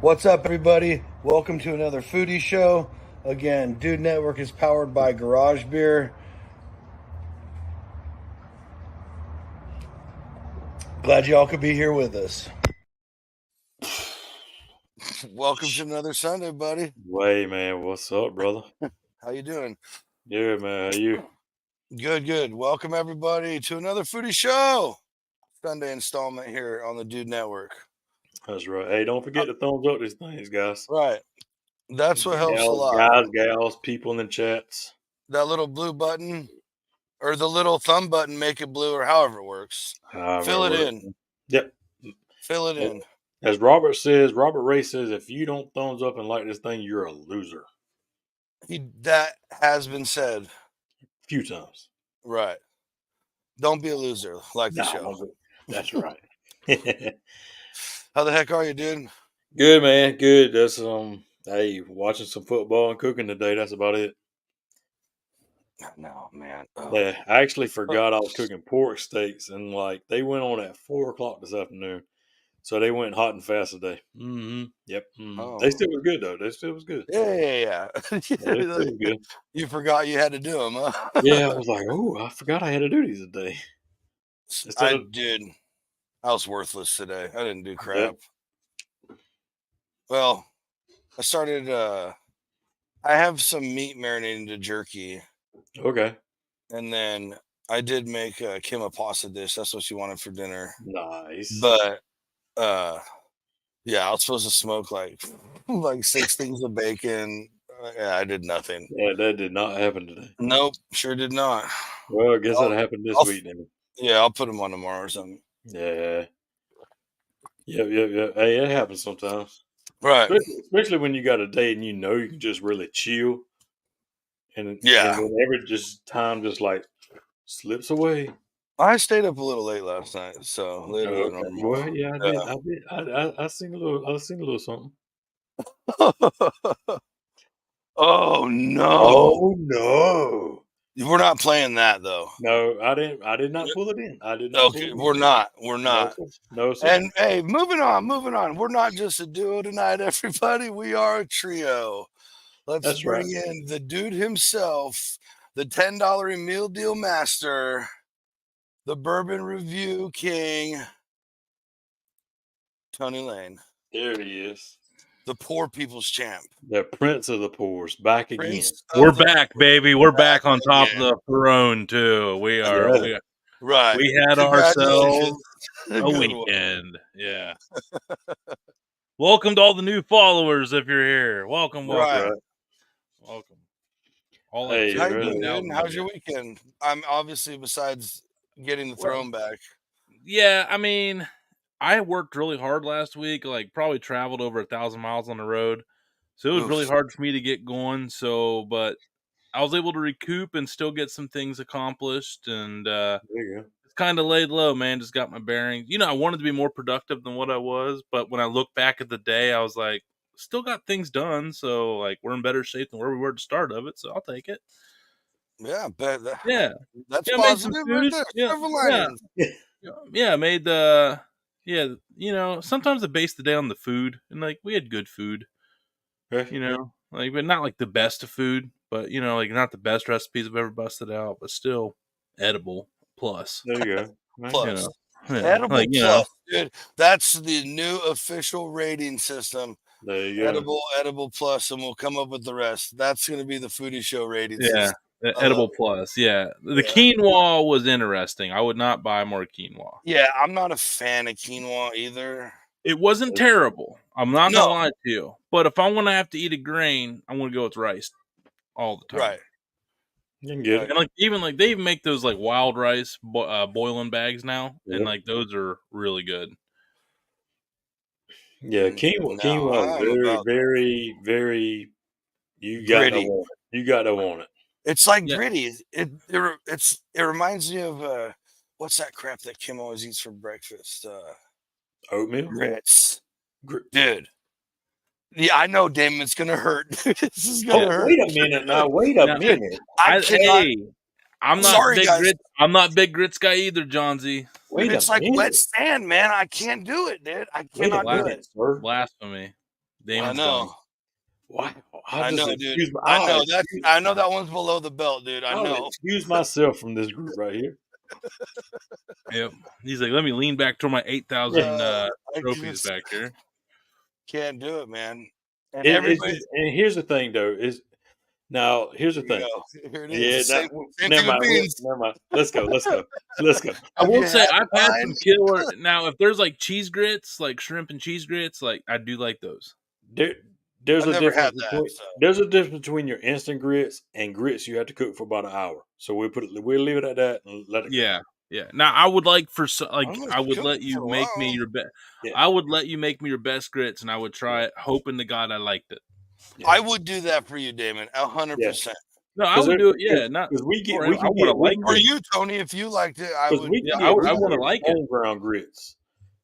What's up, everybody? Welcome to another Foodie show. Again, Dude Network is powered by Garage Beer. Glad y'all could be here with us. Welcome to another Sunday, buddy. Way, man. What's up, brother? How you doing? Yeah, man. How you? Good. Welcome, everybody, to another Foodie show. Sunday installment here on the Dude Network. That's right. Hey, don't forget to thumbs up these things, guys. Right. That's what helps a lot. Guys, gals, people in the chats. That little blue button or the little thumb button, make it blue or however it works. Fill it in. Yep. Fill it in. As Robert Ray says, if you don't thumbs up and like this thing, you're a loser. That has been said. A few times. Right. Don't be a loser like the show. That's right. How the heck are you, dude? Good, man. Good. That's hey, watching some football and cooking today. That's about it. No, man. Yeah, I actually forgot I was cooking pork steaks, and they went on at 4:00 this afternoon, so they went hot and fast today. Mm-hmm. Yep. Mm-hmm. Oh. They still was good though. They still was good. Yeah. They still was good. You forgot you had to do them, huh? Yeah, I was like, oh, I forgot I had to do these today. I did. I was worthless today. I didn't do crap. Yeah. Well, I started. I have some meat marinated in jerky. Okay. And then I did make a Kima pasta dish. That's what she wanted for dinner. Nice. But yeah, I was supposed to smoke like 6 things of bacon. Yeah, I did nothing. Yeah, that did not happen today. Nope, sure did not. Well, I guess that happened this week then. Yeah, I'll put them on tomorrow or something. Yeah. Yep. Hey, it happens sometimes. Right. Especially when you got a day and you know you can just really chill. And whenever time just slips away. I stayed up a little late last night, so later than normal. Well, yeah, I did. I seen a little something. Oh no! Oh no! We're not playing that though. No, I didn't. I did not pull it in. I did not. Okay, we're not. We're not. No, sir. And hey, moving on. We're not just a duo tonight, everybody. We are a trio. Let's bring in the dude himself, the $10 meal deal master, the bourbon review king, Tony Lane. There he is. The poor people's champ. The prince of the poors. Back again. We're back, baby. We're back on top of the throne, too. We are. Yeah. Right. We had ourselves a weekend. Yeah. Welcome to all the new followers if you're here. Welcome. Right. Welcome. Hey, how you doing? How's your weekend? I'm obviously, besides getting the throne back. Yeah, I mean, I worked really hard last week, probably traveled over 1,000 miles on the road. So it was really hard for me to get going. But I was able to recoup and still get some things accomplished. And there you go. It's kind of laid low, man. Just got my bearings. I wanted to be more productive than what I was. But when I look back at the day, I was like, still got things done. So we're in better shape than where we were at the start of it. So I'll take it. Yeah, bet that. Yeah. That's positive right there. Yeah, made sometimes I base the day on the food, and we had good food, but not the best of food, but not the best recipes I've ever busted out, but still edible plus. There you go. Plus. Edible plus, dude. That's the new official rating system. There you go. Edible plus, and we'll come up with the rest. That's going to be the Foodie show rating system. Edible plus, yeah. The quinoa was interesting. I would not buy more quinoa. Yeah, I'm not a fan of quinoa either. It wasn't terrible. I'm not gonna lie to you. But if I'm gonna have to eat a grain, I'm gonna go with rice all the time. Right. You can get it. And they even make those wild rice boiling bags now, and those are really good. Yeah, quinoa is very, very. You got to want it. It's gritty. It reminds me of what's that crap that Kim always eats for breakfast? Oatmeal? Grits. Dude. Yeah, I know, Damon. It's gonna hurt. This is gonna hurt. Wait a minute now. Wait a minute. I'm not big grits. I'm not big grits guy either, John Z. It's like wet sand, man. I can't do it, dude. I cannot do it. Blasphemy. Damon's I know. done. Wow. I know, dude. I know that one's below the belt, dude. I know. Excuse myself from this group right here. Yep. He's like, let me lean back to my 8,000 trophies back here. Can't do it, man. And and here's the thing, though. Here's the thing. Here it is. Yeah, never mind. Let's go. I will say I've had some killer. Now, if there's like cheese grits, like shrimp and cheese grits, like I do like those. There's a difference between your instant grits and grits you have to cook for about an hour. So we'll leave it at that and let it go. Yeah. Now I would like I would let you make me your best. Yeah. I would let you make me your best grits, and I would try it, hoping to God I liked it. Yeah. I would do that for you, Damon. 100%. No, I would do it. Yeah, not because or you, Tony, if you liked it, I would. I want to like it. Stone ground grits,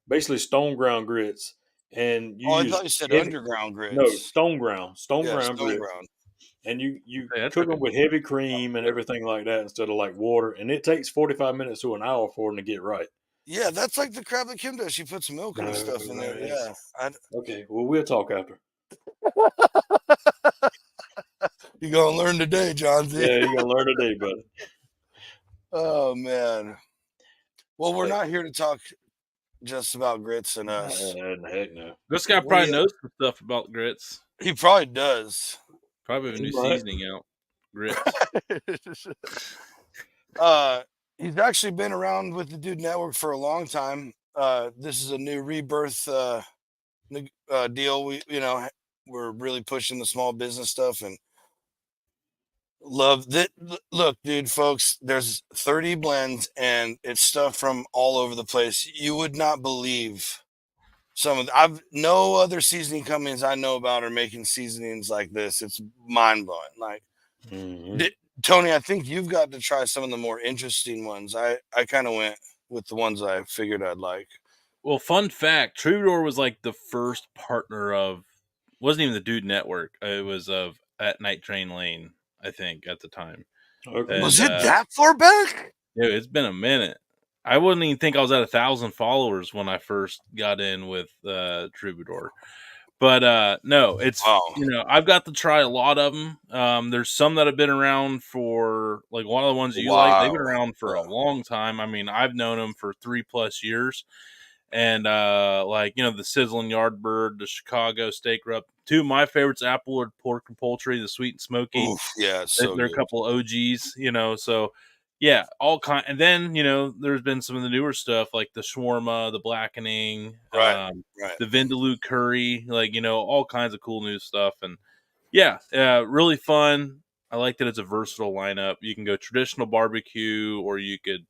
basically stone ground grits, and I thought you said underground grits. No, stone ground grits. And you cook them with heavy cream and everything like that instead of like water, and it takes 45 minutes to an hour for them to get right. Yeah, that's like the crab that Kim does. She puts milk and stuff in there. Yeah. Okay, well, we'll talk after. You're gonna learn today, John. Yeah, you're gonna learn today, buddy. Oh man. Well, we're not here to talk just about grits and us. Heck no. This guy probably knows some stuff about grits. He probably does. Probably have a new seasoning out. Grits. He's actually been around with the Dude Network for a long time. This is a new rebirth deal. We're really pushing the small business stuff and love that. Look, dude, folks, there's 30 blends and it's stuff from all over the place. You would not believe no other seasoning companies I know about are making seasonings like this. It's mind blowing. Like, Tony, I think you've got to try some of the more interesting ones. I kind of went with the ones I figured I'd like. Well, fun fact, Troubadour was like the first partner wasn't even the Dude Network. It was of At Night Train Lane, I think, at the time. Okay. Was it that far back? Yeah, it's been a minute. I wouldn't even think I was at 1,000 followers when I first got in with Troubadour. But no, it's I've got to try a lot of them. There's some that have been around for like one of the ones you like. They've been around for a long time. I mean, I've known them for 3+ years, and the Sizzling Yardbird, the Chicago Steak Rub. Two of my favorites, Applewood Pork and Poultry, the Sweet and Smoky. Oof, yeah, they're a couple OGs, so. Yeah, all kind, and then there's been some of the newer stuff like the shawarma, the blackening, the vindaloo curry, all kinds of cool new stuff, and really fun. I like that it's a versatile lineup. You can go traditional barbecue, or you could,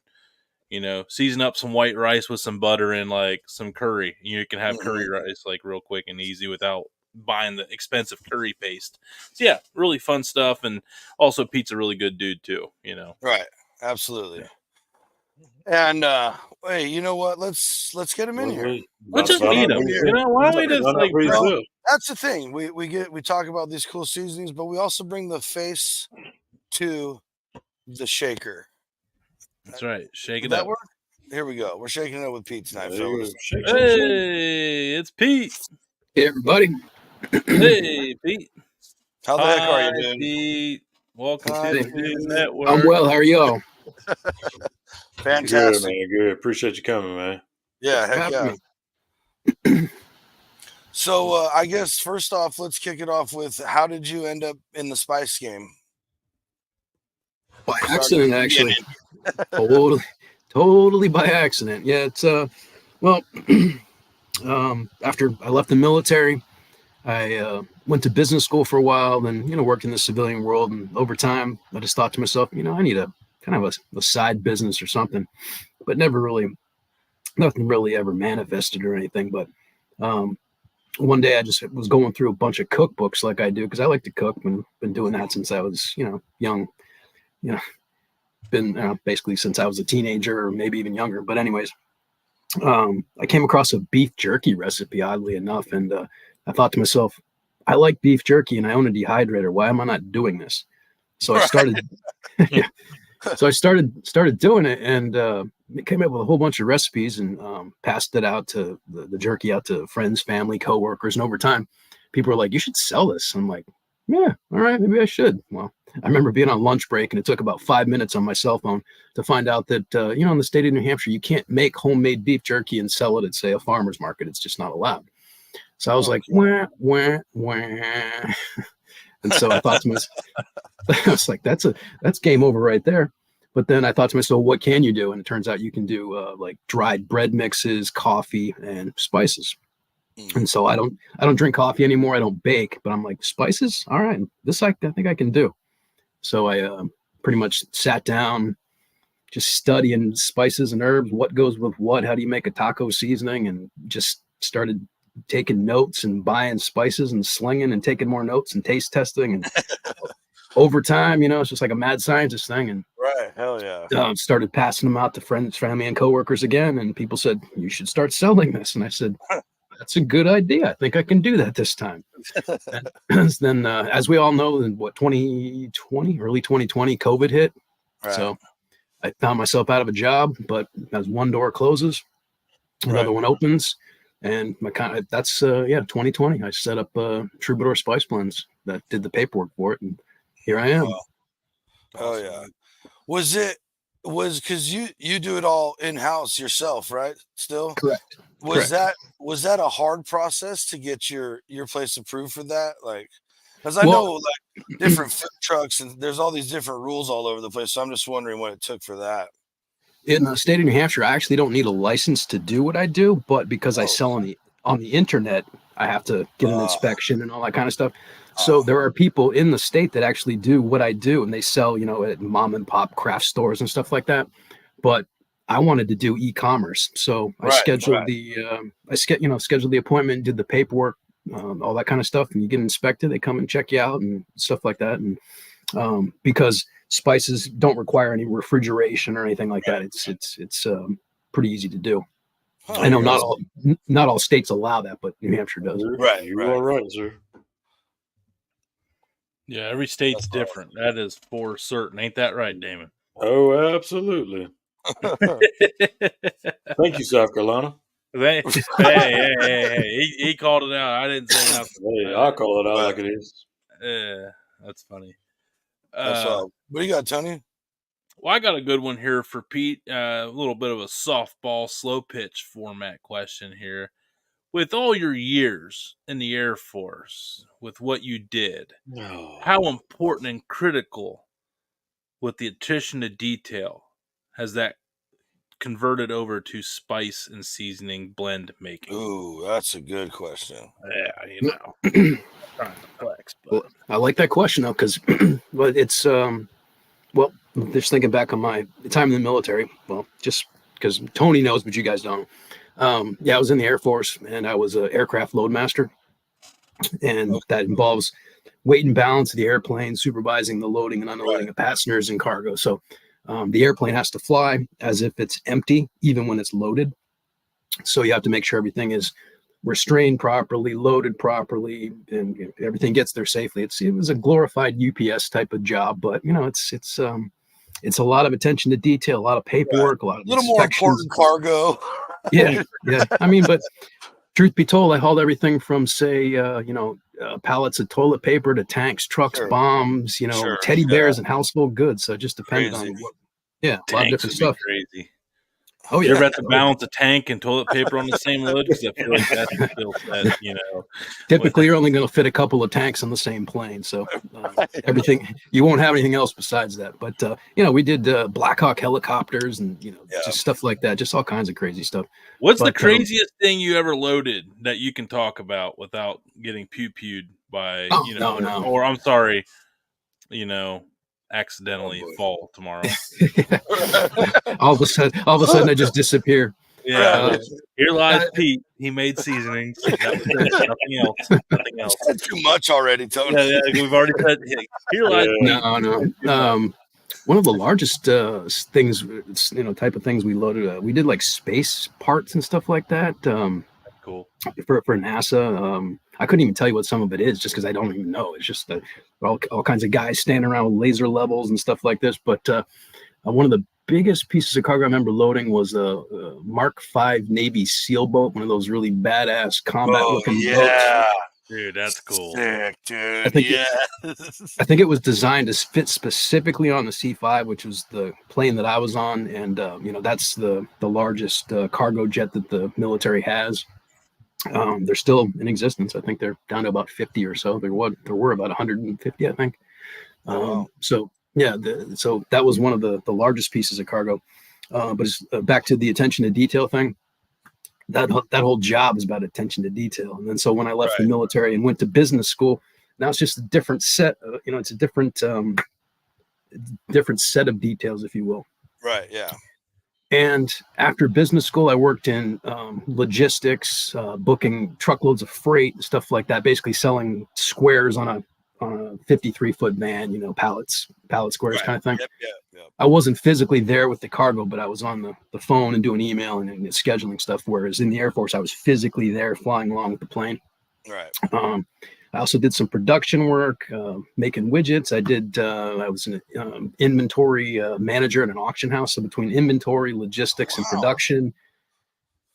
season up some white rice with some butter and like some curry. You can have curry rice like real quick and easy without buying the expensive curry paste. So yeah, really fun stuff, and also Pete's a really good dude too. Right. Absolutely. And hey, you know what? Let's get him in here. Let's just meet him. Why don't we just that's the thing. We talk about these cool seasonings, but we also bring the face to the shaker. That's right. Shake it up. Work? Here we go. We're shaking it up with Pete tonight, fellas. Hey, it's Pete. Hey, everybody. Hey, Pete. How the heck are you, dude? Pete. Welcome to the Dude Network. I'm well. How are y'all? Fantastic. Good, man. Good. Appreciate you coming, man. Yeah, heck yeah. So I guess first off, let's kick it off with how did you end up in the spice game? By accident, actually. Totally by accident. Yeah, it's after I left the military, I went to business school for a while, then, worked in the civilian world. And over time, I just thought to myself, I need a kind of a side business or something, but nothing really ever manifested or anything. But one day I just was going through a bunch of cookbooks like I do, because I like to cook and been doing that since I was, young, been basically since I was a teenager or maybe even younger. But anyways, I came across a beef jerky recipe, oddly enough. And I thought to myself, I like beef jerky and I own a dehydrator. Why am I not doing this? So I started, so I started doing it, and came up with a whole bunch of recipes and passed it out to the jerky out to friends, family, coworkers. And over time, people were like, you should sell this. I'm like, yeah, all right, maybe I should. Well, I remember being on lunch break, and it took about 5 minutes on my cell phone to find out that, in the state of New Hampshire, you can't make homemade beef jerky and sell it at, say, a farmer's market. It's just not allowed. So I was like, wah, wah, wah. And so I thought to myself, I was like, that's game over right there. But then I thought to myself, what can you do? And it turns out you can do like dried bread mixes, coffee, and spices. And so I don't drink coffee anymore. I don't bake, but I'm like, spices? All right, this I think I can do. So I pretty much sat down, just studying spices and herbs, what goes with what, how do you make a taco seasoning, and just started taking notes and buying spices and slinging and taking more notes and taste testing. And over time, it's just like a mad scientist thing. And right, hell yeah. Started passing them out to friends, family, and coworkers again. And people said, you should start selling this. And I said, that's a good idea. I think I can do that this time. And then, as we all know, in 2020, early 2020, COVID hit. Right. So I found myself out of a job, but as one door closes, another one opens. And that's 2020. I set up Troubadour Spice Blends that did the paperwork for it, and here I am. Oh yeah. Was because you do it all in-house yourself, right? Still? Correct. Was that a hard process to get your place approved for that? Like, because I know like different food trucks and there's all these different rules all over the place. So I'm just wondering what it took for that. In the state of New Hampshire, I actually don't need a license to do what I do, but because I sell on the internet, I have to get an inspection and all that kind of stuff. So there are people in the state that actually do what I do, and they sell, at mom and pop craft stores and stuff like that. But I wanted to do e-commerce, so I scheduled scheduled the appointment, did the paperwork, all that kind of stuff, and you get inspected. They come and check you out and stuff like that. And because spices don't require any refrigeration or anything like that, it's pretty easy to do. I know not all states allow that, but New Hampshire does. Right, you are right, sir. Yeah, every state's different. That is for certain. Ain't that right, Damon? Oh, absolutely. Thank you, South Carolina. Hey, he called it out. I didn't say nothing. Hey, I'll call it out like it is. Yeah, that's funny. What do you got, Tony? Well, I got a good one here for Pete. A little bit of a softball, slow pitch format question here. With all your years in the Air Force, with what you did, how important and critical with the attention to detail has that converted over to spice and seasoning blend making? Ooh, that's a good question. Yeah, trying to flex. But. Well, I like that question though, because it's just thinking back on my time in the military. Well, just because Tony knows, but you guys don't. I was in the Air Force, and I was an aircraft loadmaster, and that involves weight and balance of the airplane, supervising the loading and unloading of passengers and cargo. So the airplane has to fly as if it's empty, even when it's loaded. So you have to make sure everything is restrained properly, loaded properly, and everything gets there safely. It was a glorified UPS type of job, but it's a lot of attention to detail, a lot of paperwork, a lot of more important cargo. Yeah. I mean, but truth be told, I hauled everything from, say, pallets of toilet paper to tanks, trucks, bombs, teddy bears and household goods. So it just depended on what. Yeah, a lot of different stuff. Crazy. Oh yeah. You ever have to balance a tank and toilet paper on the same load? Because I feel like that's a skill set, Typically, you're only going to fit a couple of tanks on the same plane, so everything you won't have anything else besides that. But we did Black Hawk helicopters and just stuff like that, just all kinds of crazy stuff. What's the craziest thing you ever loaded that you can talk about without getting pew-pewed by no. Or I'm sorry, accidentally fall tomorrow. all of a sudden I just disappear. Yeah, here lies Pete. He made seasonings. That was it. Nothing else. Said too much already, Tony. Yeah, we've already said. Here lies Pete. No. One of the largest things, type of things we loaded. We did like space parts and stuff like that. Cool. For NASA. I couldn't even tell you what some of it is, just because I don't even know. It's just all kinds of guys standing around with laser levels and stuff like this. But one of the biggest pieces of cargo I remember loading was a Mark V Navy SEAL boat, one of those really badass combat-looking boats. Dude, that's cool. Sick, dude. I think it was designed to fit specifically on the C5, which was the plane that I was on, and that's the largest cargo jet that the military has. They're still in existence. I think they're down to about 50 or so. There were about 150, I think. So yeah, so that was one of the largest pieces of cargo. But it's, back to the attention to detail thing. That whole job is about attention to detail. And then so when I left the military and went to business school, now it's just a different set. It's a different set of details, if you will. Right. Yeah. And after business school, I worked in logistics, booking truckloads of freight, stuff like that. Basically, selling squares on a 53-foot van, pallet squares kind of thing. Yep. I wasn't physically there with the cargo, but I was on the phone and doing email and scheduling stuff. Whereas in the Air Force, I was physically there flying along with the plane. Right. I also did some production work, making widgets. I was an inventory manager at an auction house. So between inventory, logistics, and production,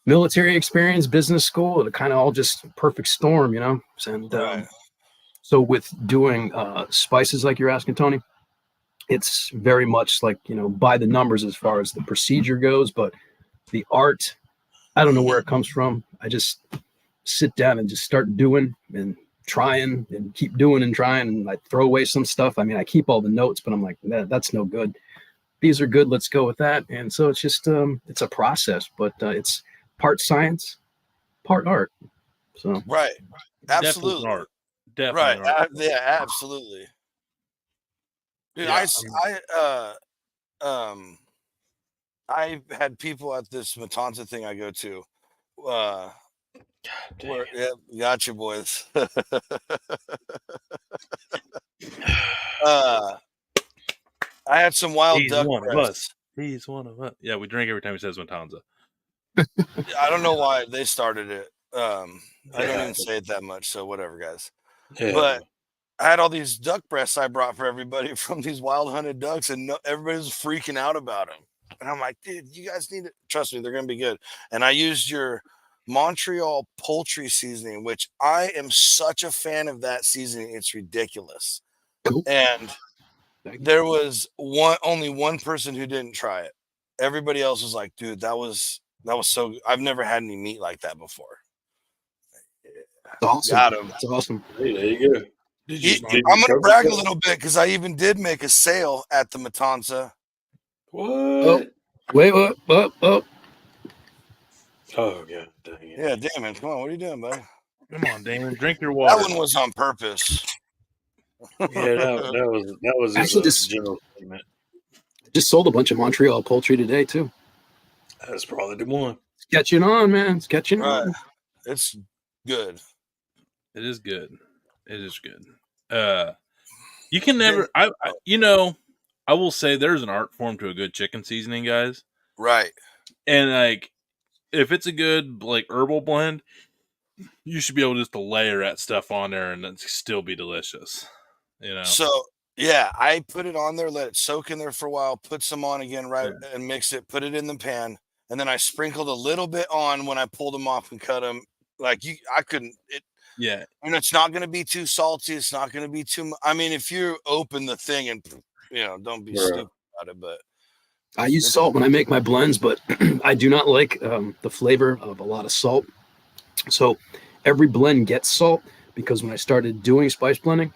military experience, business school, it kind of all just perfect storm, And so with doing spices, like you're asking, Tony, it's very much like, by the numbers as far as the procedure goes, but the art, I don't know where it comes from. I just sit down and just start doing and trying and keep doing and trying. And I throw away some stuff. I mean, I keep all the notes, but I'm like, that's no good. These are good. Let's go with that. And so it's just, it's a process, but it's part science, part art. So right. Absolutely. Definitely art. Definitely right. art. Yeah, absolutely. Dude, Yeah, I had people at this Matanza thing I go to. Gotcha, boys. I had some wild duck breasts. He's one of us. Yeah, we drink every time he says Matanza. I don't know why they started it. I don't even say it that much, so whatever, guys. Yeah. But I had all these duck breasts I brought for everybody from these wild hunted ducks, and everybody was freaking out about them. And I'm like, dude, you guys need to trust me; they're going to be good. And I used your Montreal poultry seasoning, which I am such a fan of that seasoning. It's ridiculous. Cool. And there was only one person who didn't try it. Everybody else was like, dude, that was so good. I've never had any meat like that before. Awesome. Got him. That's awesome. Hey, there you go. I'm going to brag a little bit because I even did make a sale at the Matanza. What? Oh, wait, what? Oh. Oh, yeah. Dang it. Yeah, Damon, come on. What are you doing, buddy? Come on, Damon. Drink your water. That one was on purpose. Yeah, that was actually just general statement. Just sold a bunch of Montreal poultry today, too. That's probably the one. It's catching on, man. It's catching on. It's good. It is good. It is good. You can never. I will say there's an art form to a good chicken seasoning, guys. Right. And like, if it's a good like herbal blend, you should be able just to layer that stuff on there and it still be delicious. So yeah, I put it on there, let it soak in there for a while, put some on again, and mix it, put it in the pan, and then I sprinkled a little bit on when I pulled them off and cut them. Like I couldn't. Yeah, and it's not going to be too salty. It's not going to be too. I mean, if you open the thing and don't be stupid about it. But I use salt when I make my blends, but I do not like the flavor of a lot of salt. So every blend gets salt because when I started doing spice blending,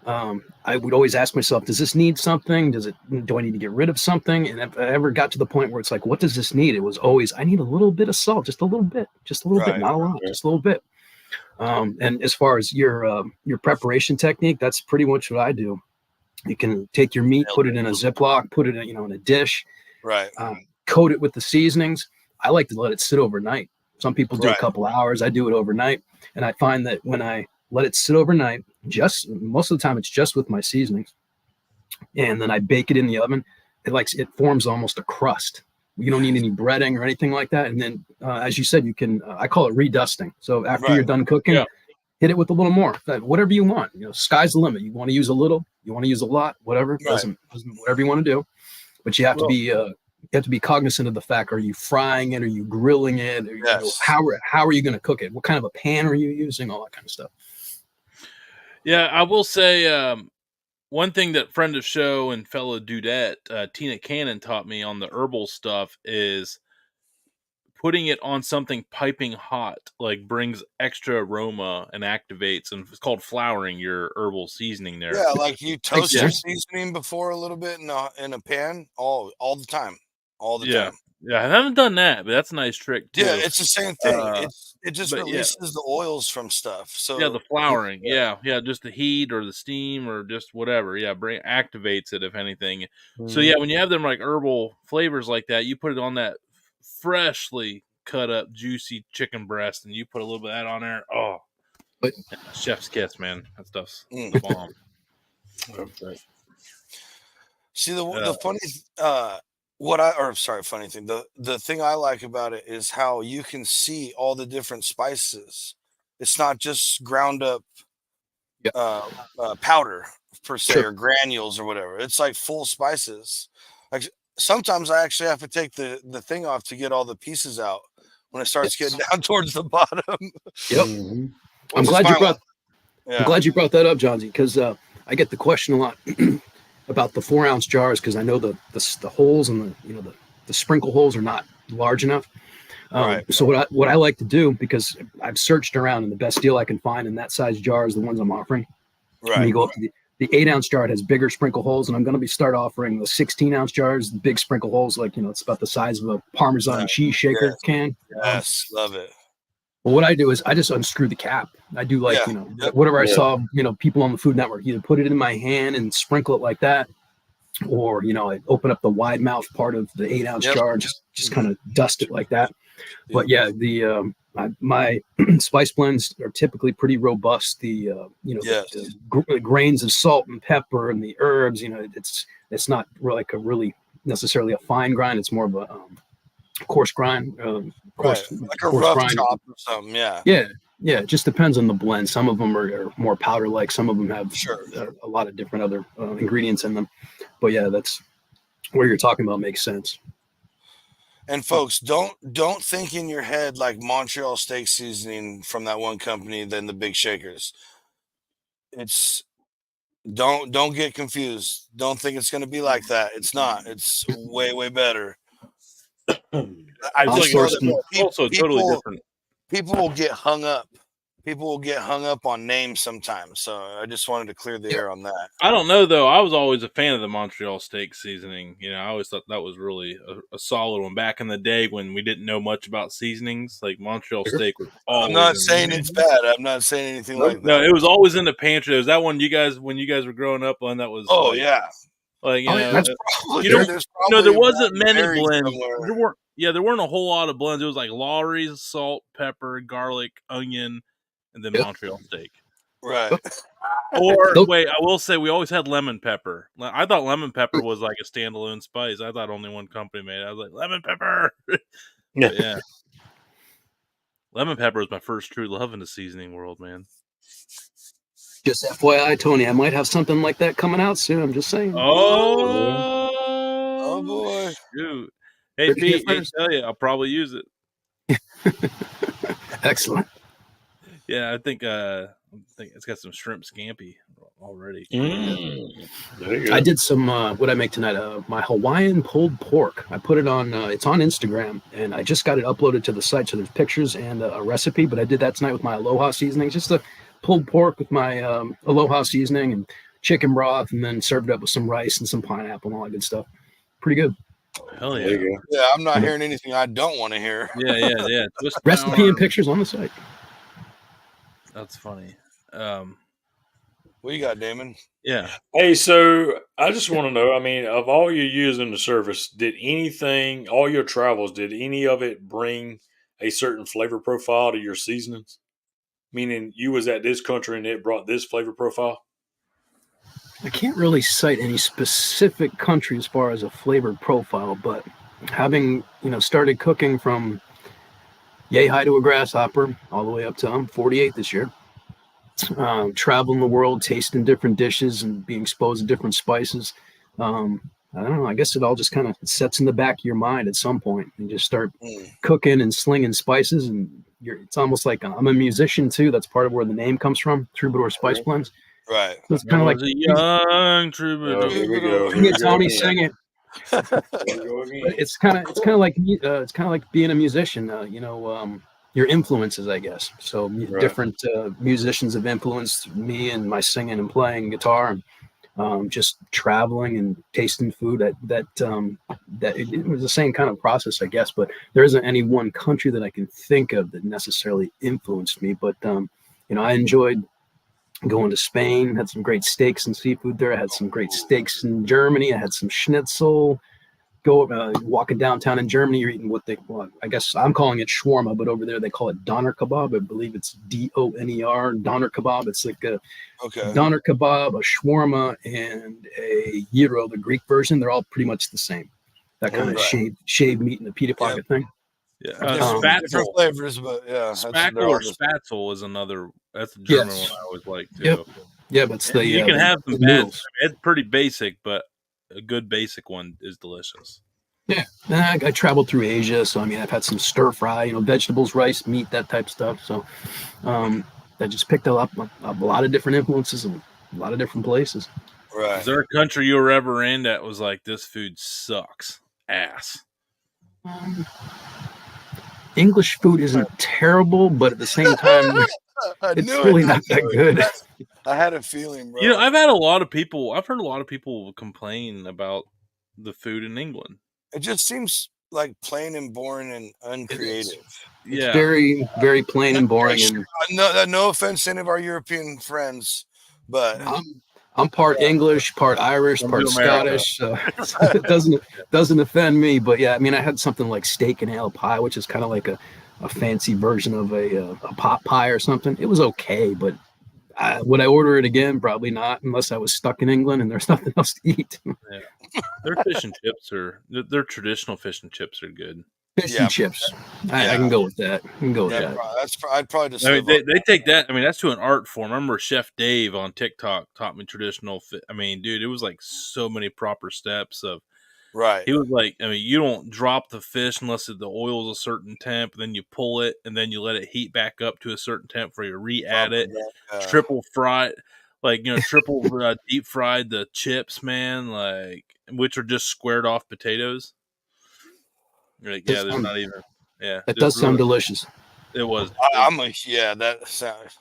I would always ask myself, does this need something? Do I need to get rid of something? And if I ever got to the point where it's like, what does this need? It was always, I need a little bit of salt, just a little bit, not a lot, just a little bit. And as far as your preparation technique, that's pretty much what I do. You can take your meat, put it in a Ziploc, put it in a dish, right? Coat it with the seasonings. I like to let it sit overnight. Some people do a couple hours. I do it overnight, and I find that when I let it sit overnight, most of the time it's just with my seasonings, and then I bake it in the oven. It forms almost a crust. You don't need any breading or anything like that. And then, as you said, you can. I call it redusting. So after you're done cooking, hit it with a little more. Whatever you want. Sky's the limit. You want to use a little, you want to use a lot, whatever. Doesn't whatever you want to do. But you have to be cognizant of the fact: are you frying it? Are you grilling it? Or, how are you going to cook it? What kind of a pan are you using? All that kind of stuff. Yeah, I will say one thing that friend of show and fellow dudette Tina Cannon taught me on the herbal stuff is putting it on something piping hot, like brings extra aroma and activates, and it's called flowering your herbal seasoning there. Yeah, like you toast Yeah. your seasoning before a little bit in a pan all the time. All the Yeah. time. Yeah, I haven't done that, but that's a nice trick too. Yeah, it's the same thing. It just but yeah. releases the oils from stuff. Yeah, So the flowering. Yeah, just the heat or the steam or just whatever. Yeah, activates it if anything. So yeah, when you have them like herbal flavors like that, you put it on that freshly cut up juicy chicken breast, and you put a little bit of that on there. Oh, But chef's kiss, man. That stuff's the bomb. Okay. See the funny funny thing. The thing I like about it is how you can see all the different spices. It's not just ground up powder per se or granules or whatever. It's like full spices. Like sometimes I actually have to take the thing off to get all the pieces out when it starts getting down towards the bottom. Yep. I'm glad you brought that up, Johnsy, because I get the question a lot about the 4-ounce jars, because I know the holes and the sprinkle holes are not large enough. So what I like to do, because I've searched around, and the best deal I can find in that size jar is the ones I'm offering. Right. When you go up to the 8-ounce jar, it has bigger sprinkle holes, and I'm going to start offering the 16-ounce jars, the big sprinkle holes, like it's about the size of a Parmesan cheese shaker can. Yes, love it. Well, what I do is I just unscrew the cap. I do whatever I saw, people on the Food Network, either put it in my hand and sprinkle it like that, or, I open up the wide mouth part of the 8-ounce jar and just kind of dust it like that. But yeah, my spice blends are typically pretty robust. The grains of salt and pepper and the herbs, it's not really necessarily a fine grind. It's more of a coarse grind, like a rough grind. Chop or something. Yeah. It just depends on the blend. Some of them are more powder like. Some of them have a lot of different other ingredients in them. But yeah, that's where you're talking about makes sense. And folks, don't think in your head like Montreal steak seasoning from that one company than the big shakers. It's don't get confused. Don't think it's going to be like that. It's not. It's way better. I just know that also totally different. People will get hung up. People will get hung up on names sometimes. So I just wanted to clear the air on that. I don't know though. I was always a fan of the Montreal steak seasoning. I always thought that was really a solid one back in the day when we didn't know much about seasonings. Like Montreal steak was always. I'm not saying it's bad. I'm not saying anything like that. No, it was always in the pantry. There was that one when you guys were growing up on that was. Oh yeah. Like there wasn't many blends. There weren't a whole lot of blends. It was like Lawry's, salt, pepper, garlic, onion, and then Montreal steak. Right. Or wait, I will say we always had lemon pepper. I thought lemon pepper was like a standalone spice. I thought only one company made it. I was like, lemon pepper. Yeah. Lemon pepper was my first true love in the seasoning world, man. Just FYI, Tony, I might have something like that coming out soon. I'm just saying. Oh boy. Dude. Hey, Pete, I tell you, I'll probably use it. Excellent. Yeah, I think it's got some shrimp scampi already. I did some what I make tonight, my Hawaiian pulled pork. I put it on it's on Instagram, and I just got it uploaded to the site, so there's pictures and a recipe. But I did that tonight with my Aloha seasoning, just a pulled pork with my Aloha seasoning and chicken broth, and then served up with some rice and some pineapple and all that good stuff. Pretty good. Hell yeah. Yeah, I'm not hearing anything I don't want to hear. Yeah. Recipe and pictures on the site. That's funny. What you got, Damon? Yeah. Hey, so I just want to know, of all you use in the service, all your travels, did any of it bring a certain flavor profile to your seasonings? Meaning you was at this country and it brought this flavor profile? I can't really cite any specific country as far as a flavor profile, but having, started cooking from yay high to a grasshopper all the way up to I'm 48 this year, traveling the world, tasting different dishes and being exposed to different spices. I don't know. I guess it all just kind of sets in the back of your mind at some point and just start cooking and slinging spices. And it's almost like I'm a musician too. That's part of where the name comes from, Troubadour Spice Blends. Right. So it's kind of like a young troubadour. Here we go. sing it, Tony, sing it. Here we go again. But it's kind of like being a musician. Your influences, I guess. So Right. different musicians have influenced me and my singing and playing guitar, and just traveling and tasting food. That it was the same kind of process, I guess. But there isn't any one country that I can think of that necessarily influenced me. But I enjoyed going to Spain, had some great steaks and seafood there. I had some great steaks in Germany. I had some schnitzel. Walking downtown in Germany, you're eating I guess I'm calling it shawarma, but over there they call it doner kebab. I believe it's DONER, doner kebab. It's like a doner kebab, a shawarma, and a gyro, the Greek version. They're all pretty much the same. That kind of shaved meat in the pita pocket thing. Yeah, different flavors, but yeah, spackle or spatzel is another. That's a German one I always like too. Yeah, but it's you can have some bad. noodles. It's pretty basic, but a good basic one is delicious. Yeah, I traveled through Asia, so I've had some stir fry, vegetables, rice, meat, that type of stuff. So I just picked up a lot of different influences in a lot of different places. Right. Is there a country you were ever in that was like, this food sucks ass? English food isn't terrible, but at the same time, it's really not that good. I had a feeling, bro. I've heard a lot of people complain about the food in England. It just seems like plain and boring and uncreative. It's very, very plain and boring. And no offense to any of our European friends, but I'm part English, part Irish, part Scottish. So it doesn't offend me. But yeah, I had something like steak and ale pie, which is kind of like a fancy version of a pot pie or something. It was okay, but would I order it again? Probably not, unless I was stuck in England and there's nothing else to eat. Yeah. Their fish and chips their traditional fish and chips are good. Fish and chips. I can go with that. I'd probably just. They take that. That's to an art form. I remember Chef Dave on TikTok taught me traditional. Dude, it was like so many proper steps of. Right. He was like, you don't drop the fish unless the oil is a certain temp. Then you pull it, and then you let it heat back up to a certain temp before you re-add it. Triple fry it, triple deep fried the chips, man, which are just squared off potatoes. There's not even. Yeah, that does sound delicious. It was. That sounds.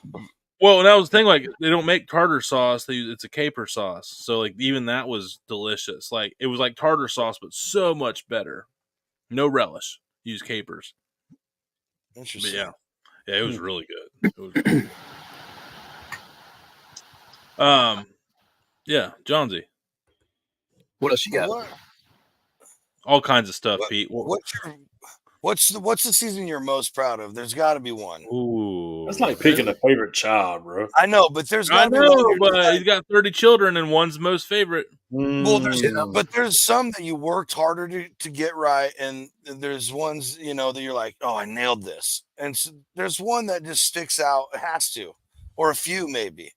Well, that was the thing. They don't make tartar sauce; it's a caper sauce. So, even that was delicious. It was like tartar sauce, but so much better. No relish. Use capers. Interesting. But it was really good. It was really good. Johnsy. What else you got? All kinds of stuff, Pete. What's the season you're most proud of? There's got to be one. Ooh, that's like picking a favorite child, bro. I know, but there's got to be one. But he's got 30 children, and one's most favorite. Well, there's some that you worked harder to get right, and there's ones that you're like, oh, I nailed this, and so there's one that just sticks out. It has to, or a few maybe.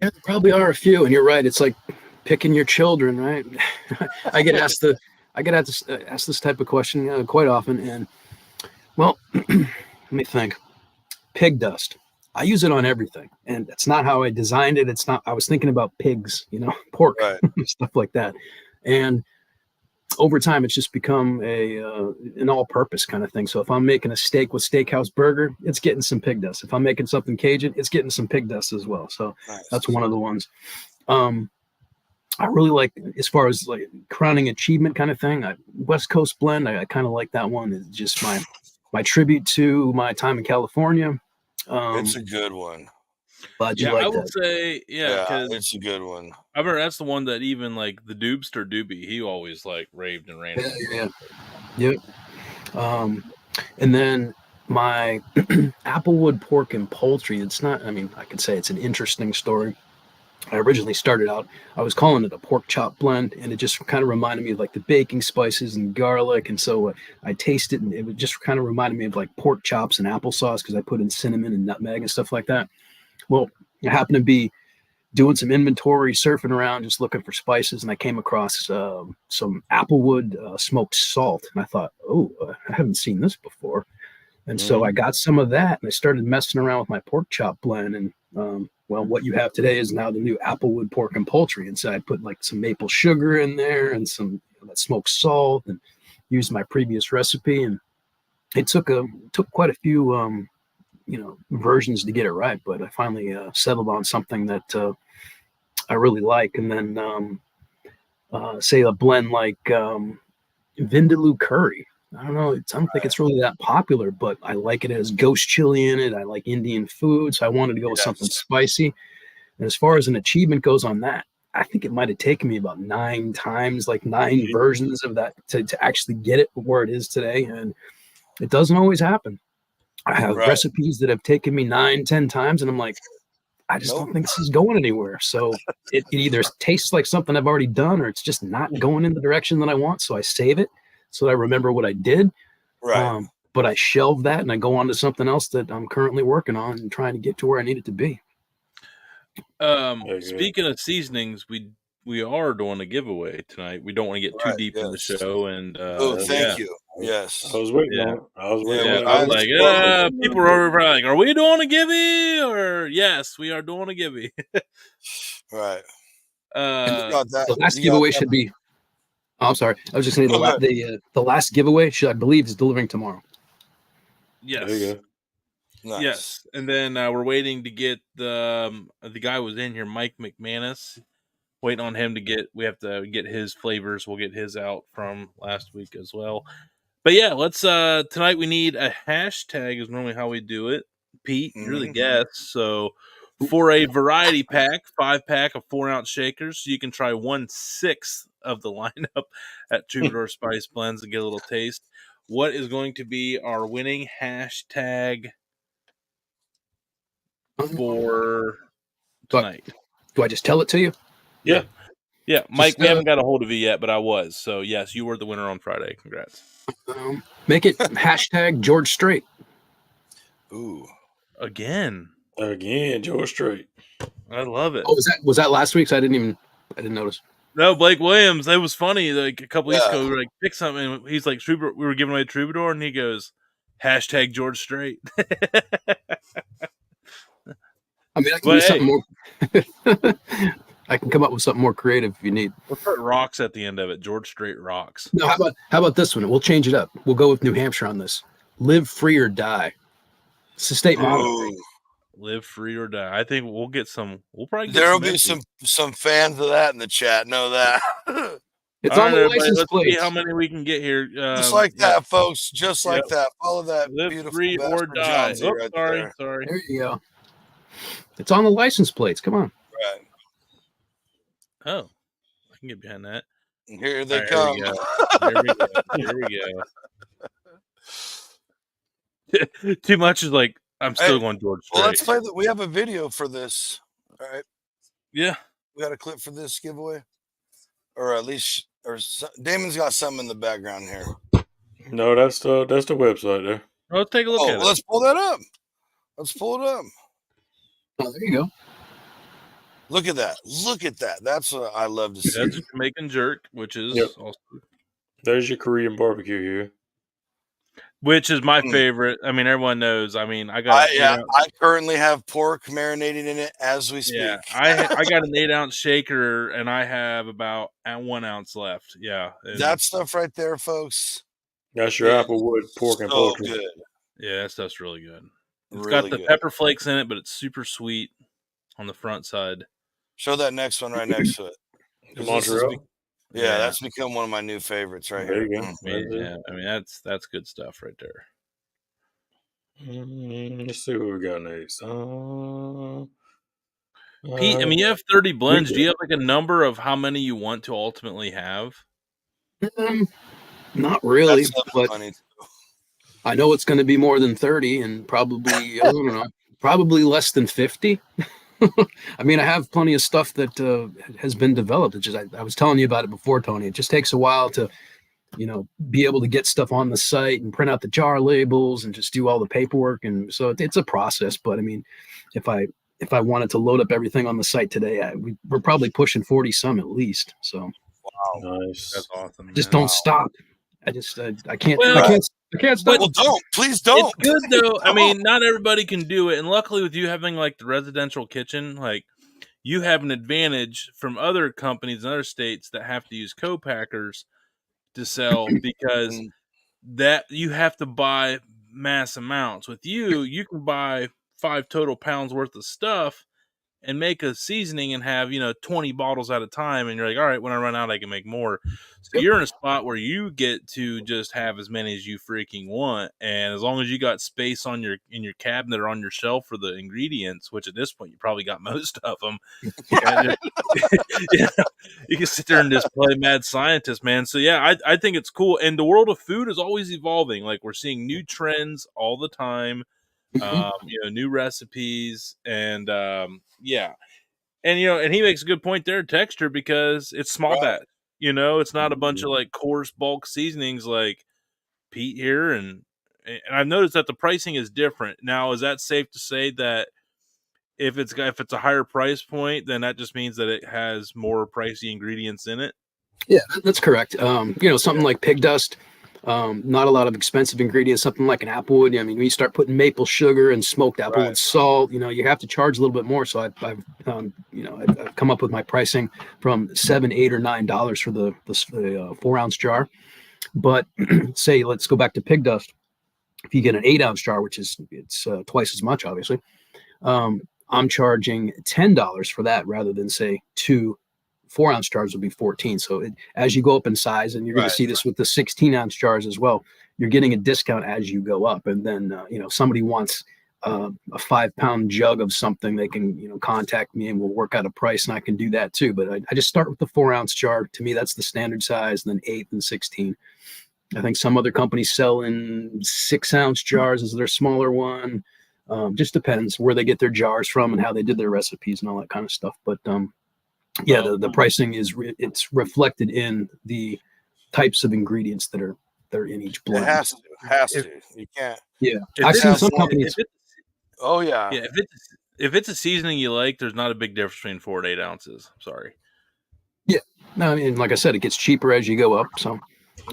Yeah, there probably are a few, and you're right. It's like picking your children, right? I get asked this type of question quite often, and well, let me think. Pig dust. I use it on everything, and that's not how I designed it. It's not. I was thinking about pigs, pork, stuff like that, and over time, it's just become an all-purpose kind of thing. So if I'm making a steak with steakhouse burger, it's getting some pig dust. If I'm making something Cajun, it's getting some pig dust as well. So that's one of the ones. I really like, as far as crowning achievement kind of thing, West Coast blend. I kind of like that one. It's just my tribute to my time in California. It's a good one. Glad you like that. I would say, it's a good one. I remember that's the one that even the Dubster Doobie, he always raved and ran. Yep. And then my Applewood pork and poultry. It's not. I could say it's an interesting story. I originally started out, I was calling it a pork chop blend, and it just kind of reminded me of the baking spices and garlic. And so I tasted it, and it just kind of reminded me of pork chops and applesauce, because I put in cinnamon and nutmeg and stuff like that. Well, I happened to be doing some inventory, surfing around, just looking for spices, and I came across some Applewood smoked salt. And I thought, I haven't seen this before. And so I got some of that, and I started messing around with my pork chop blend. And well, what you have today is now the new Applewood pork and poultry. And so I put like some maple sugar in there and some that smoked salt, and used my previous recipe. And it took quite a few versions to get it right, but I finally settled on something that I really like. And then say a blend like Vindaloo curry. I don't know. I don't think it's really that popular, but I like it. It has ghost chili in it. I like Indian food, so I wanted to go with something spicy. And as far as an achievement goes on that, I think it might have taken me about 9 times, like 9 versions of that to actually get it where it is today. And it doesn't always happen. I have recipes that have taken me 9, 10 times, and I'm like, I just don't think this is going anywhere. So it either tastes like something I've already done, or it's just not going in the direction that I want. So I save it so that I remember what I did. Right. But I shelve that and I go on to something else that I'm currently working on and trying to get to where I need it to be. Speaking of seasonings, we are doing a giveaway tonight. We don't want to get too deep in the show. And thank you. Yes, I was waiting on it. I was waiting on it. I was like, people are over like, are we doing a giveaway? Or yes, we are doing a giveaway. Right. The last giveaway should be. Oh, I'm sorry. I was just saying the last giveaway I believe is delivering tomorrow. Yes. There you go. Nice. Yes, and then we're waiting to get the guy was in here, Mike McManus. Waiting on him to get. We have to get his flavors. We'll get his out from last week as well. But yeah, let's tonight we need a hashtag is normally how we do it. Pete, you're the guest. So for a variety pack, 5-pack of 4-ounce shakers, so you can try 1/6 of the lineup at Troubadour Spice Blends and get a little taste. What is going to be our winning hashtag for tonight? Do I just tell it to you? Yeah. Mike, we haven't got a hold of you yet, but I was. So yes, you were the winner on Friday. Congrats. Make it hashtag George Strait. Ooh. Again, George Strait. I love it. Oh, was that last week's? I didn't notice. No, Blake Williams. It was funny. Like a couple weeks ago, we were like, pick something. And he's like, we were giving away Troubadour, and he goes, hashtag George Strait. I mean, I can do something more. I can come up with something more creative if you need. We'll put rocks at the end of it. George Strait rocks. No, how about this one? We'll change it up. We'll go with New Hampshire on this. Live free or die. It's the state motto. Live free or die. I think we'll get some. We'll probably get There'll be some fans of that in the chat. Know that. It's on the license let's plate. See how many we can get here. Just like that, folks. Just like that. Follow that Live beautiful free or die. right sorry. There you go. It's on the license plates. Come on. Right. Oh, I can get behind that. Here they come. Here we go. Too much is like I'm still going George Strait. Well, let's play we have a video for this. All right. Yeah. We got a clip for this giveaway, or at least, Damon's got something in the background here. No, that's the website there. Oh, let's take a look at it. Let's pull that up. Let's pull it up. Oh, there you go. Look at that. Look at that. That's what I love to see. That's Jamaican jerk, which is also. There's your Korean barbecue here. Which is my favorite. I mean, everyone knows. I mean, I currently have pork marinating in it as we speak. Yeah, I got an 8-ounce shaker, and I have about 1 ounce left. Yeah, that stuff right there, folks. That's your Applewood pork and poultry. Good. Yeah, that stuff's really good. It's really got the pepper flakes in it, but it's super sweet on the front side. Show that next one right next to it. The Montreal. Yeah, that's become one of my new favorites right there here. You go. Yeah, I mean that's good stuff right there. Let's see what we got next. Pete, I mean, you have 30 blends. Do you have like a number of how many you want to ultimately have? Not really, but I know it's going to be more than 30, and probably I don't know, probably less than 50. I mean, I have plenty of stuff that has been developed. It's just I was telling you about it before, Tony. It just takes a while to, be able to get stuff on the site and print out the jar labels and just do all the paperwork. And so it's a process. But I mean, if I wanted to load up everything on the site today, we're probably pushing 40 some at least. So wow, nice, that's awesome. Just don't stop. I can't I can't stop. Well, don't. Please don't. It's good though. I mean, not everybody can do it, and luckily with you having like the residential kitchen, like you have an advantage from other companies in other states that have to use co-packers to sell because that you have to buy mass amounts. With you can buy 5 total pounds worth of stuff and make a seasoning and have 20 bottles at a time, and you're like, all right, when I run out I can make more. So you're in a spot where you get to just have as many as you freaking want, and as long as you got space on your in your cabinet or on your shelf for the ingredients, which at this point you probably got most of them. You can sit there and just play mad scientist, man. So yeah, I think it's cool, and the world of food is always evolving. Like, we're seeing new trends all the time, new recipes, and yeah. And and he makes a good point there, texture, because it's small batch. It's not a bunch of like coarse bulk seasonings like Pete here, and I've noticed that the pricing is different. Now, is that safe to say that if it's a higher price point, then that just means that it has more pricey ingredients in it? Yeah, that's correct. Something like pig dust, not a lot of expensive ingredients. Something like an applewood. I mean, when you start putting maple sugar and smoked applewood salt, you have to charge a little bit more. So I've come up with my pricing from $7, $8, or $9 for the 4-ounce jar. But say, let's go back to pig dust. If you get an 8-ounce jar, which is twice as much, obviously, I'm charging $10 for that rather than say 2 4-ounce jars would be 14. So as you go up in size, and you're going to see this with the 16-ounce jars as well, you're getting a discount as you go up. And then, somebody wants a 5-pound jug of something, they can, contact me and we'll work out a price, and I can do that too. But I just start with the 4-ounce jar. To me, that's the standard size, and then 8 and 16. I think some other companies sell in 6-ounce jars as their smaller one. Just depends where they get their jars from and how they did their recipes and all that kind of stuff. But, yeah, the pricing it's reflected in the types of ingredients that are in each blend. It has to. You can't. Yeah, I've seen some companies. Oh yeah. Yeah, if it's a seasoning you like, there's not a big difference between 4 and 8 ounces. I'm sorry. Yeah, no, I mean, like I said, it gets cheaper as you go up. So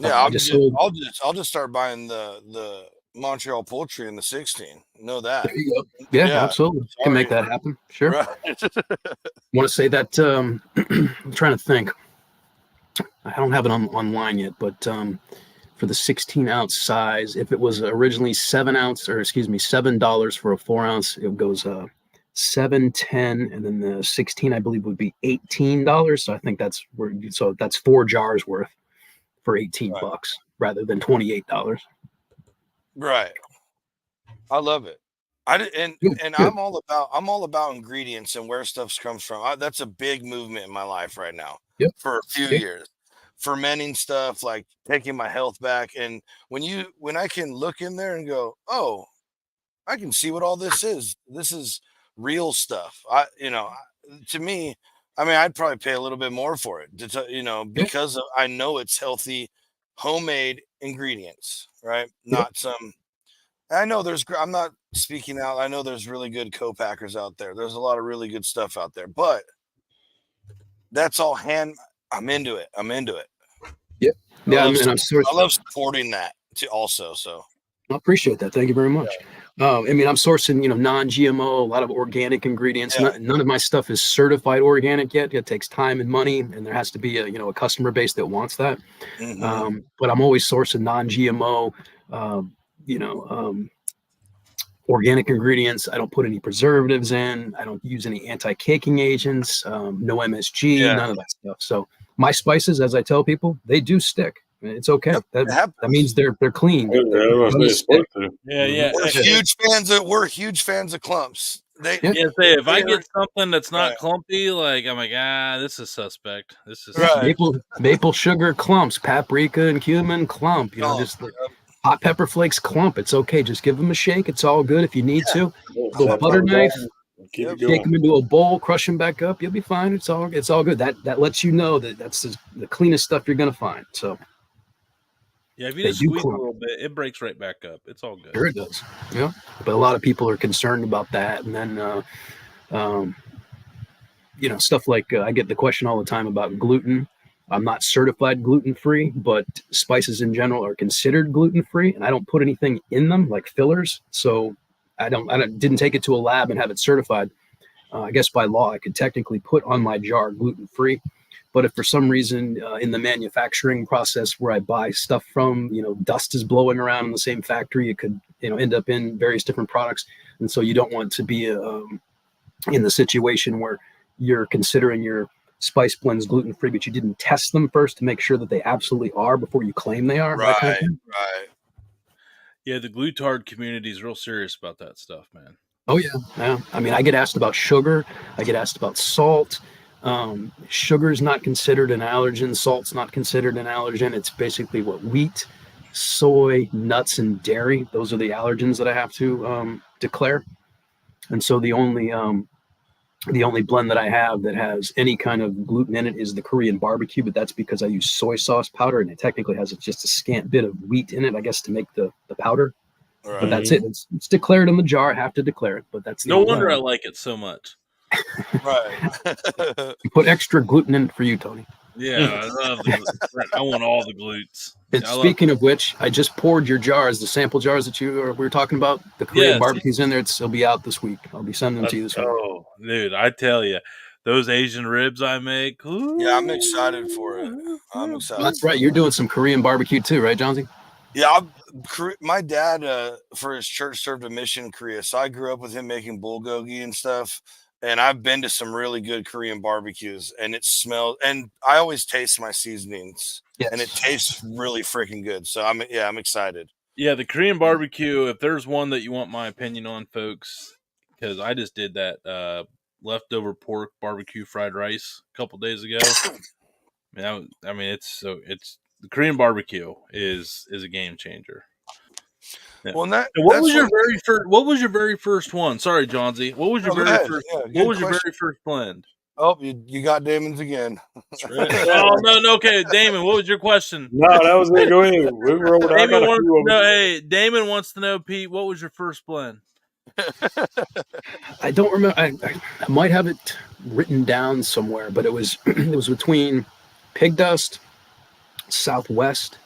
yeah, I'll just start buying the Montreal poultry in the 16. Know that. There you go. Yeah, absolutely. You can make that happen. Sure. Right. Want to say that? I'm trying to think. I don't have it online yet, but for the 16-ounce size, if it was originally $7 for a 4-ounce, it goes $7, $10, and then the 16, I believe, would be $18. So I think that's that's 4 jars worth for $18 rather than $28. Right. I love it. I'm all about ingredients and where stuff comes from. That's a big movement in my life right now. Yep. For a few years, fermenting stuff, like taking my health back. And when I can look in there and go, oh, I can see what all this is. This is real stuff. To me, I mean, I'd probably pay a little bit more for it because I know it's healthy, homemade ingredients, right? Not some. I know I'm not speaking out. I know there's really good co-packers out there. There's a lot of really good stuff out there, but that's all I'm into it. Yeah. I love supporting that too also. So I appreciate that. Thank you very much. I mean, I'm sourcing, non-GMO, a lot of organic ingredients. Yeah. None of my stuff is certified organic yet. It takes time and money, and there has to be a customer base that wants that. Mm-hmm. But I'm always sourcing non-GMO, organic ingredients. I don't put any preservatives in. I don't use any anti-caking agents, no MSG, none of that stuff. So my spices, as I tell people, they do stick. It's okay. That means they're clean. Yeah. We're huge fans of clumps. If I get something that's not clumpy, like I'm like, this is suspect. This is maple sugar clumps, paprika and cumin clump. Just hot pepper flakes clump. It's okay. Just give them a shake. It's all good. If you need to, a little butter knife, shake them into a bowl, crush them back up. You'll be fine. It's all good. That lets you know that that's the cleanest stuff you're gonna find. So. Yeah, if you just squeeze a little bit, it breaks right back up. It's all good. Sure it does. Yeah, but a lot of people are concerned about that. And then, stuff like I get the question all the time about gluten. I'm not certified gluten-free, but spices in general are considered gluten-free, and I don't put anything in them like fillers. So I didn't take it to a lab and have it certified. I guess by law, I could technically put on my jar gluten-free. But if for some reason in the manufacturing process where I buy stuff from, dust is blowing around in the same factory, it could, end up in various different products. And so you don't want to be in the situation where you're considering your spice blends gluten-free, but you didn't test them first to make sure that they absolutely are before you claim they are. Right, kind of right. Yeah, the glutard community is real serious about that stuff, man. Oh, yeah. I mean, I get asked about sugar. I get asked about salt. Sugar is not considered an allergen. Salt's not considered an allergen. It's basically what wheat, soy, nuts, and dairy. Those are the allergens that I have to declare. And so the only blend that I have that has any kind of gluten in it is the Korean barbecue, but that's because I use soy sauce powder, and it technically has just a scant bit of wheat in it, I guess, to make the powder. Right. But that's it. It's declared in the jar. I have to declare it, but that's no wonder I like it so much. Right. You put extra gluten in it for you, Tony. Yeah, I love I want all the glutes. And speaking of which, I just poured your jars, the sample jars that we were talking about. The Korean barbecue's in there. It'll be out this week. I'll be sending them to you this week. Oh, dude, I tell you, those Asian ribs I make. Ooh, yeah, I'm excited for it. I'm excited. That's right. You're doing some Korean barbecue too, right, Johnsy? Yeah, my dad for his church served a mission in Korea, so I grew up with him making bulgogi and stuff. And I've been to some really good Korean barbecues, and it smells. And I always taste my seasonings, and it tastes really freaking good. So I'm excited. Yeah, the Korean barbecue. If there's one that you want my opinion on, folks, because I just did that leftover pork barbecue fried rice a couple days ago. It's the Korean barbecue is a game changer. Yeah. Well, what was your very first one? Sorry, Johnsy. What was your very first? What was your very first blend? Oh, you got Damon's again. Oh no, okay, Damon. What was your question? No, that was it. Go ahead. Damon wants to know, Pete. What was your first blend? I don't remember. I might have it written down somewhere, but it was between Pig Dust, Southwest,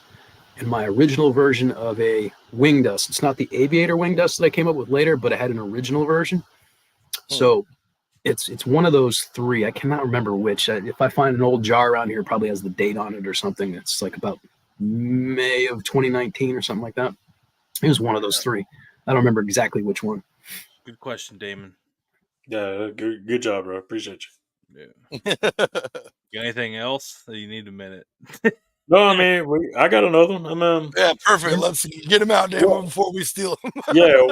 and my original version of a wing dust. It's not the aviator wing dust that I came up with later, but I had an original version. So it's one of those three. I cannot remember which. If I find an old jar around here, it probably has the date on it or something. It's like about May of 2019 or something like that. It was one of those three. I don't remember exactly which one. Good question, Damon. Yeah, good job, bro. Appreciate you. Yeah. Got anything else that you need a minute? No, I mean, I got another one. Yeah, perfect. Let's get him out, Damon, before we steal him. Yeah.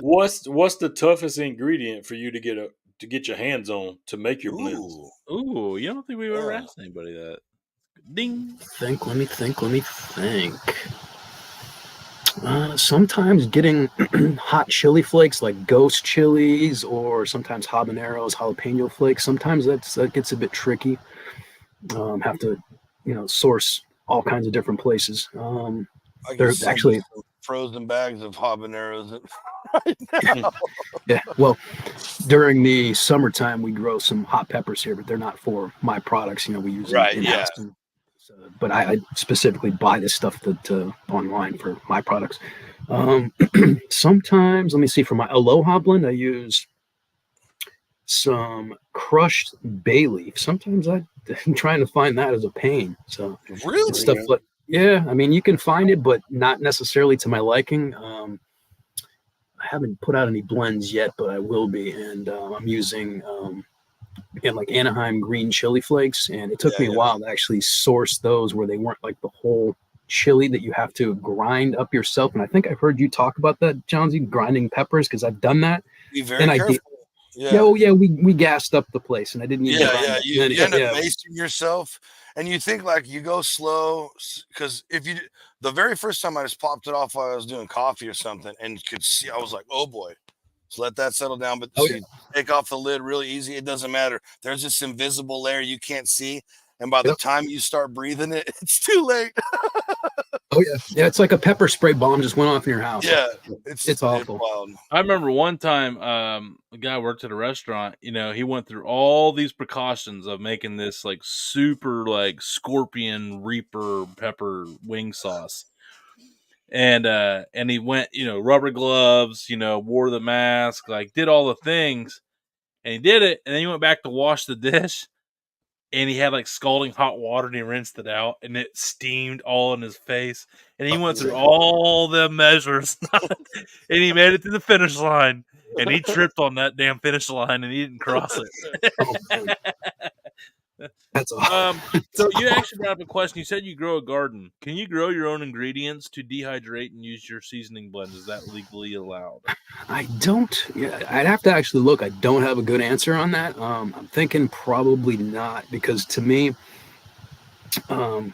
What's the toughest ingredient for you to get your hands on to make your blends? Ooh, you don't think we've ever asked anybody that? Ding. Let me think. Sometimes getting hot chili flakes like ghost chilies, or sometimes habaneros, jalapeno flakes. Sometimes that gets a bit tricky. Have to, source all kinds of different places. There's actually frozen bags of habaneros right now. Yeah, well, during the summertime we grow some hot peppers here, but they're not for my products. We use them in-house. But I specifically buy this stuff online for my products. Sometimes, let me see, for my Aloha blend, I use some crushed bay leaf. Sometimes I'm trying to find that as a pain. So really, stuff like, yeah, I mean, you can find it, but not necessarily to my liking. I haven't put out any blends yet, but I will be, and I'm using like Anaheim green chili flakes, and it took me a while to actually source those where they weren't like the whole chili that you have to grind up yourself. And I think I've heard you talk about that, Johnsy, grinding peppers, because I've done that. Be very careful. We gassed up the place, and I didn't even you end up macing yourself, and you think like you go slow, because the very first time I just popped it off while I was doing coffee or something, and could see, I was like, oh boy. So let that settle down, but take off the lid really easy. It doesn't matter. There's this invisible layer you can't see, and by the time you start breathing it, it's too late. Oh yeah, it's like a pepper spray bomb just went off in your house. Yeah, it's awful. wild. I remember one time, a guy worked at a restaurant. He went through all these precautions of making this like super like scorpion reaper pepper wing sauce, and he went, rubber gloves, wore the mask, like did all the things, and he did it, and then he went back to wash the dish. And he had like scalding hot water and he rinsed it out and it steamed all in his face. And he went through all the measures and he made it to the finish line and he tripped on that damn finish line and he didn't cross it. That's awful. So you actually brought up a question. You said you grow a garden. Can you grow your own ingredients to dehydrate and use your seasoning blend? Is that legally allowed? I don't. Yeah, I'd have to actually look. I don't have a good answer on that. I'm thinking probably not, because to me, I'm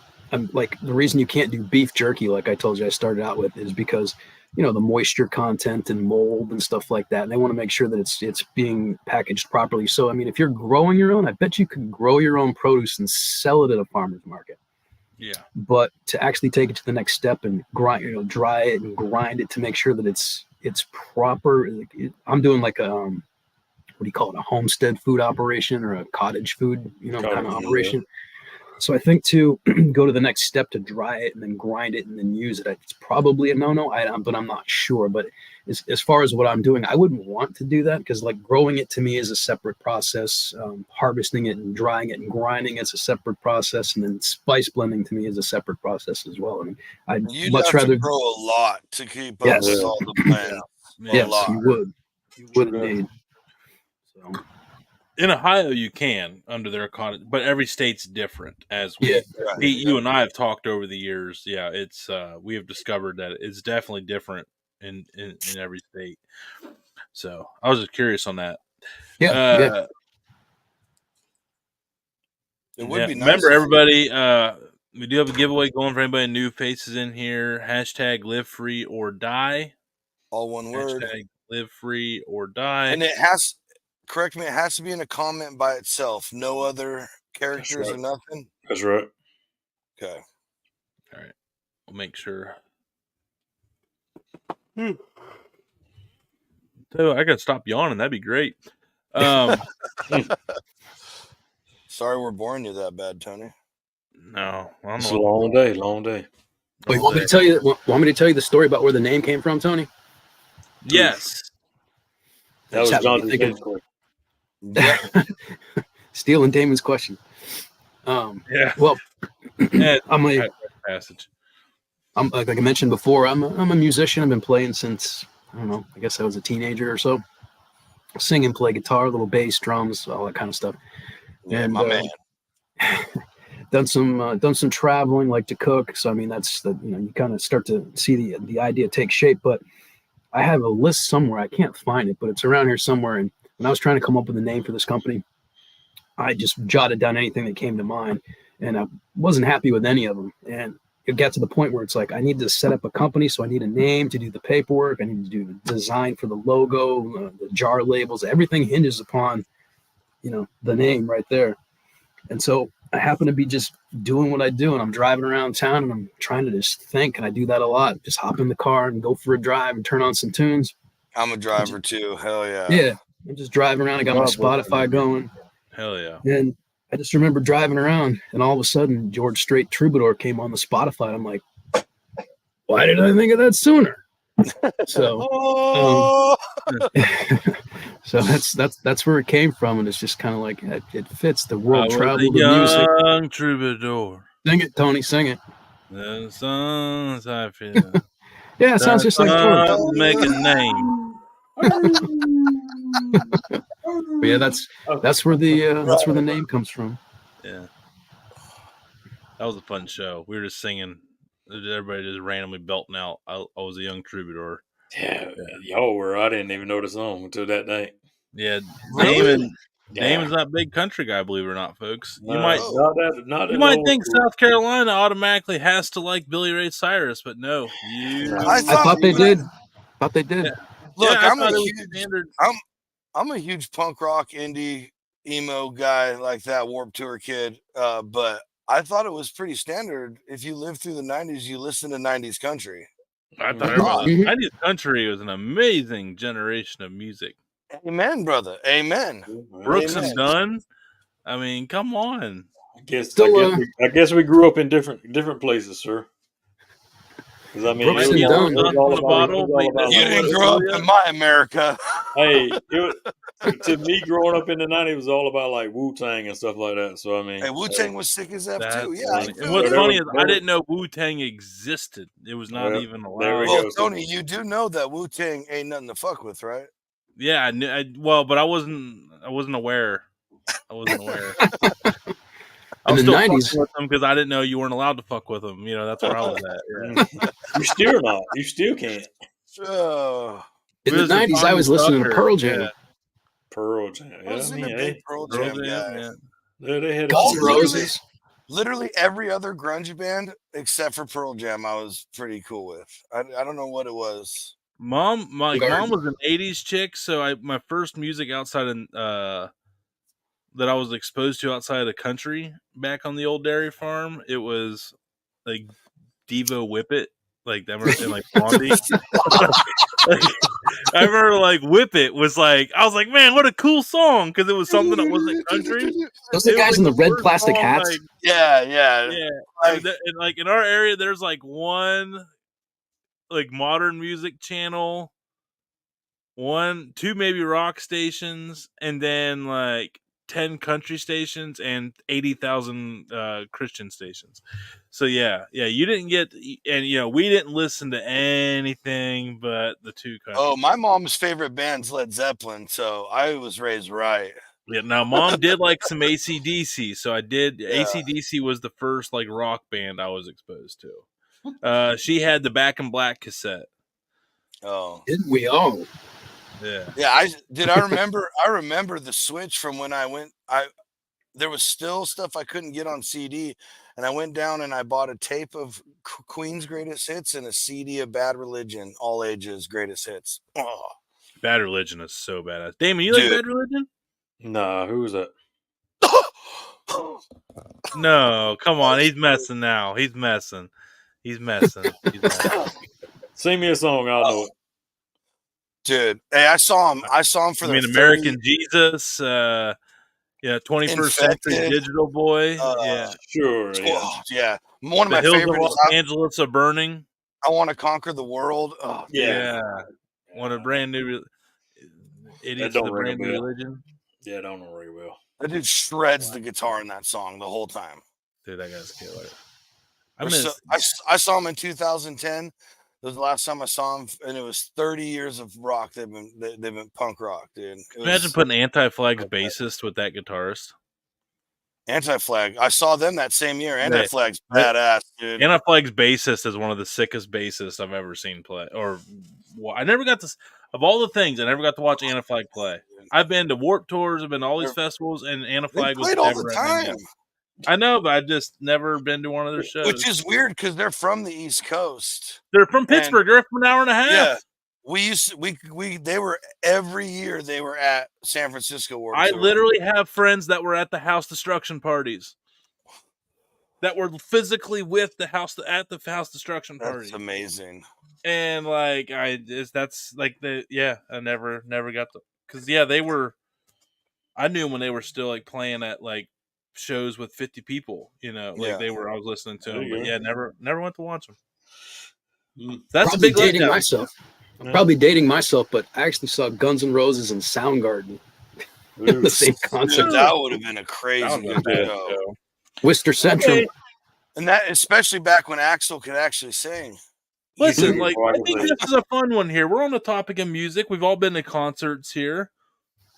like, the reason you can't do beef jerky, like I told you I started out with, is because the moisture content and mold and stuff like that. And they want to make sure that it's being packaged properly. So I mean, if you're growing your own, I bet you could grow your own produce and sell it at a farmer's market. Yeah. But to actually take it to the next step and grind, dry it and grind it to make sure that it's proper. I'm doing like a what do you call it, a homestead food operation or a cottage food, kind of operation. So I think to go to the next step to dry it and then grind it and then use it, it's probably a no-no. But I'm not sure. But as far as what I'm doing, I wouldn't want to do that, because like growing it to me is a separate process. Harvesting it and drying it and grinding it's a separate process, and then spice blending to me is a separate process as well. I mean, I'd much rather grow a lot to keep up with all the plants. Yes, you would. You would indeed. So. In Ohio, you can under their cottage, but every state's different. As you and I have talked over the years, it's we have discovered that it's definitely different in every state. So I was just curious on that. It would be nice. Remember, everybody, we do have a giveaway going for anybody new faces in here. # live free or die. All one word. # live free or die. And it has. Correct me, it has to be in a comment by itself. No other characters or nothing? That's right. Okay. All right. We'll make sure. So I got to stop yawning. That'd be great. Sorry we're boring you that bad, Tony. No. It's a long day. Wait, want me to tell you the story about where the name came from, Tony? Yes. That was John's Yep. Stealing Damon's question. Yeah. Well, I'm like I mentioned before, I'm a musician. I've been playing since, I don't know, I guess I was a teenager or so. Sing and play guitar, little bass, drums, all that kind of stuff. Yeah, and my man. done some traveling, like to cook. So I mean, that's you kind of start to see the idea take shape. But I have a list somewhere. I can't find it, but it's around here somewhere. And when I was trying to come up with a name for this company, I just jotted down anything that came to mind, and I wasn't happy with any of them. And it got to the point where it's like, I need to set up a company, so I need a name to do the paperwork. I need to do the design for the logo, the jar labels. Everything hinges upon, the name right there. And so I happen to be just doing what I do, and I'm driving around town, and I'm trying to just think, and I do that a lot. Just hop in the car and go for a drive and turn on some tunes. I'm a driver too. Hell yeah. Yeah. I'm just driving around. I got my Spotify going. Hell yeah. And I just remember driving around, and all of a sudden George Strait Troubadour came on the Spotify. I'm like, why didn't I think of that sooner? So, so that's where it came from, and it's just kind of like it fits the world travel, the music. Young troubadour. Sing it, Tony. Sing it. The songs I feel. Yeah, it sounds just like George. Make a name. But yeah, that's where the name comes from. Yeah, that was a fun show. We were just singing. Everybody just randomly belting out. I was a young troubadour. Yeah, y'all were. I didn't even know the song until that night. Yeah, Really? Damon's not a big country guy, believe it or not, folks. You Not might think South Carolina automatically has to like Billy Ray Cyrus, but no. I thought they did. Yeah. Look, Yeah, I'm a huge punk rock, indie, emo guy, like that Warped Tour kid. But I thought it was pretty standard. If you lived through the 90s, you listen to 90s country. I thought Rock. 90s country was an amazing generation of music. Amen, brother. Amen. Brooks Amen. and Dunn. I mean, come on. I guess we grew up in different places, sir. Because I mean, Brooks and Dunn. You didn't grow up in my America. Hey, to me, growing up in the 90s was all about like Wu-Tang and stuff like that. So I mean, Hey, Wu-Tang was sick as F too. Yeah. Funny. And what's funny is I didn't know Wu-Tang existed. It was not even allowed. There we Well, go. Tony, you do know that Wu-Tang ain't nothing to fuck with, right? Yeah, I knew. But I wasn't aware. I wasn't aware. I was in the still 90s fucking with them because I didn't know you weren't allowed to fuck with them. You know, that's where I was at. Yeah. You still not. You still can't. In the 90s, I was listening to Pearl Jam. Yeah. Pearl Jam. Yeah, I was in a big Pearl Jam guy. Yeah. They had Guns N' Roses. Literally every other grunge band except for Pearl Jam, I was pretty cool with. I don't know what it was. Mom was an '80s chick, so my first music outside of that I was exposed to outside of the country back on the old dairy farm, it was like Devo Whip It, like them and like Blondie. I remember like Whip It was like, I was like, man, what a cool song, because it was something that wasn't country. Those are the guys in the red plastic hats. Like, yeah. Like, and like in our area, there's like one like modern music channel, 2 maybe rock stations, and then like 10 country stations and 80,000 Christian stations. So yeah, you didn't get, and we didn't listen to anything but the 2 countries. Oh, my mom's favorite band's Led Zeppelin, so I was raised right. Yeah, now Mom did like some AC/DC, so I did. Yeah. AC/DC was the first like rock band I was exposed to. She had the Back in Black cassette. Oh, didn't we all? Yeah. I remember the switch from when I went. There was still stuff I couldn't get on CD, and I went down and I bought a tape of Queen's greatest hits and a CD of Bad Religion, all ages greatest hits. Oh. Bad Religion is so badass. Damon, you like Bad Religion? Nah, who was that? No, come on, he's messing now. He's messing. Sing me a song, I'll know it. Dude, hey, I saw him for the American Jesus, 21st Century Digital Boy. Yeah. Sure. Yeah. One of my favorites. Los Angeles are burning. I want to conquer the world. Oh, yeah. What a brand new idiots of the brand new religion. Yeah, I don't know very well. That dude shreds the guitar in that song the whole time. Dude, that guy's killer. I saw him in 2010. That was the last time I saw him, and it was 30 years of rock. They've been punk rock, dude. Imagine putting Anti-Flag's bassist with that guitarist. Anti-Flag. I saw them that same year. Anti-Flag's badass, dude. Anti-Flag's bassist is one of the sickest bassists I've ever seen play. I never got to, of all the things, I never got to watch Anti-Flag play. I've been to Warped Tours, I've been to all these festivals, and Anti-Flag was all the time. I know, but I've just never been to one of their shows. Which is weird because they're from the East Coast. They're from Pittsburgh. They're from an hour and a half. Yeah. They were every year they were at San Francisco Warped Tour. Literally have friends that were at the house destruction parties. That were physically with the house destruction party. That's amazing. And like I never got to, because they were, I knew them when they were still like playing at like shows with 50 people, they were, I was listening to them, but never went to watch them. That's probably a big dating myself. I'm probably dating myself, but I actually saw Guns N' Roses and Soundgarden in the same concert. Dude, that would have been a crazy good show. Worcester Centrum. And that, especially back when Axl could actually sing. Listen, I think this is a fun one here. We're on the topic of music. We've all been to concerts here.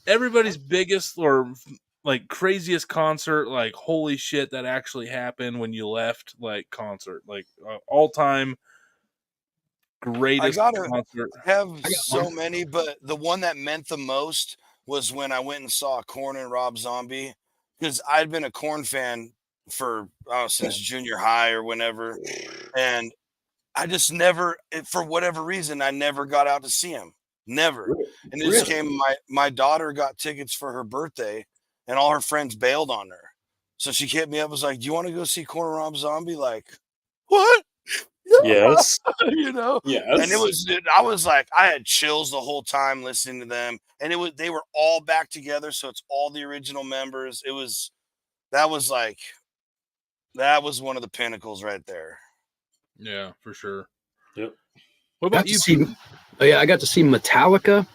Everybody's biggest or like craziest concert, like holy shit, that actually happened when you left, like concert, like all time greatest concert. I have so many, but the one that meant the most was when I went and saw Korn and Rob Zombie, because I'd been a Korn fan for since junior high or whenever, and I just never, for whatever reason, I never got out to see him. Never. And it just came, my daughter got tickets for her birthday, and all her friends bailed on her. So she hit me up, was like, "Do you want to go see Corner Rob Zombie?" Like, what? Yes. You know? And I was like, I had chills the whole time listening to them. And they were all back together. So it's all the original members. That was one of the pinnacles right there. Yeah, for sure. Yep. What about you? I got to see Metallica,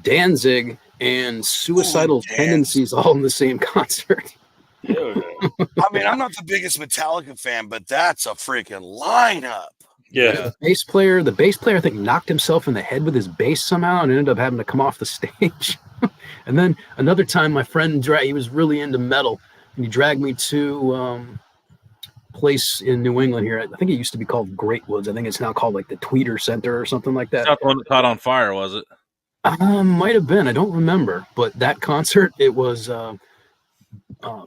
Danzig, and Suicidal Tendencies all in the same concert. Hell yeah. I mean, I'm not the biggest Metallica fan, but that's a freaking lineup. Yeah. The bass player, I think, knocked himself in the head with his bass somehow and ended up having to come off the stage. And then another time, my friend, he was really into metal, and he dragged me to place in New England here. I think it used to be called Great Woods. I think it's now called like the Tweeter Center or something like that. It's not the one that caught on fire, was it? Might have been. I don't remember. But that concert, it was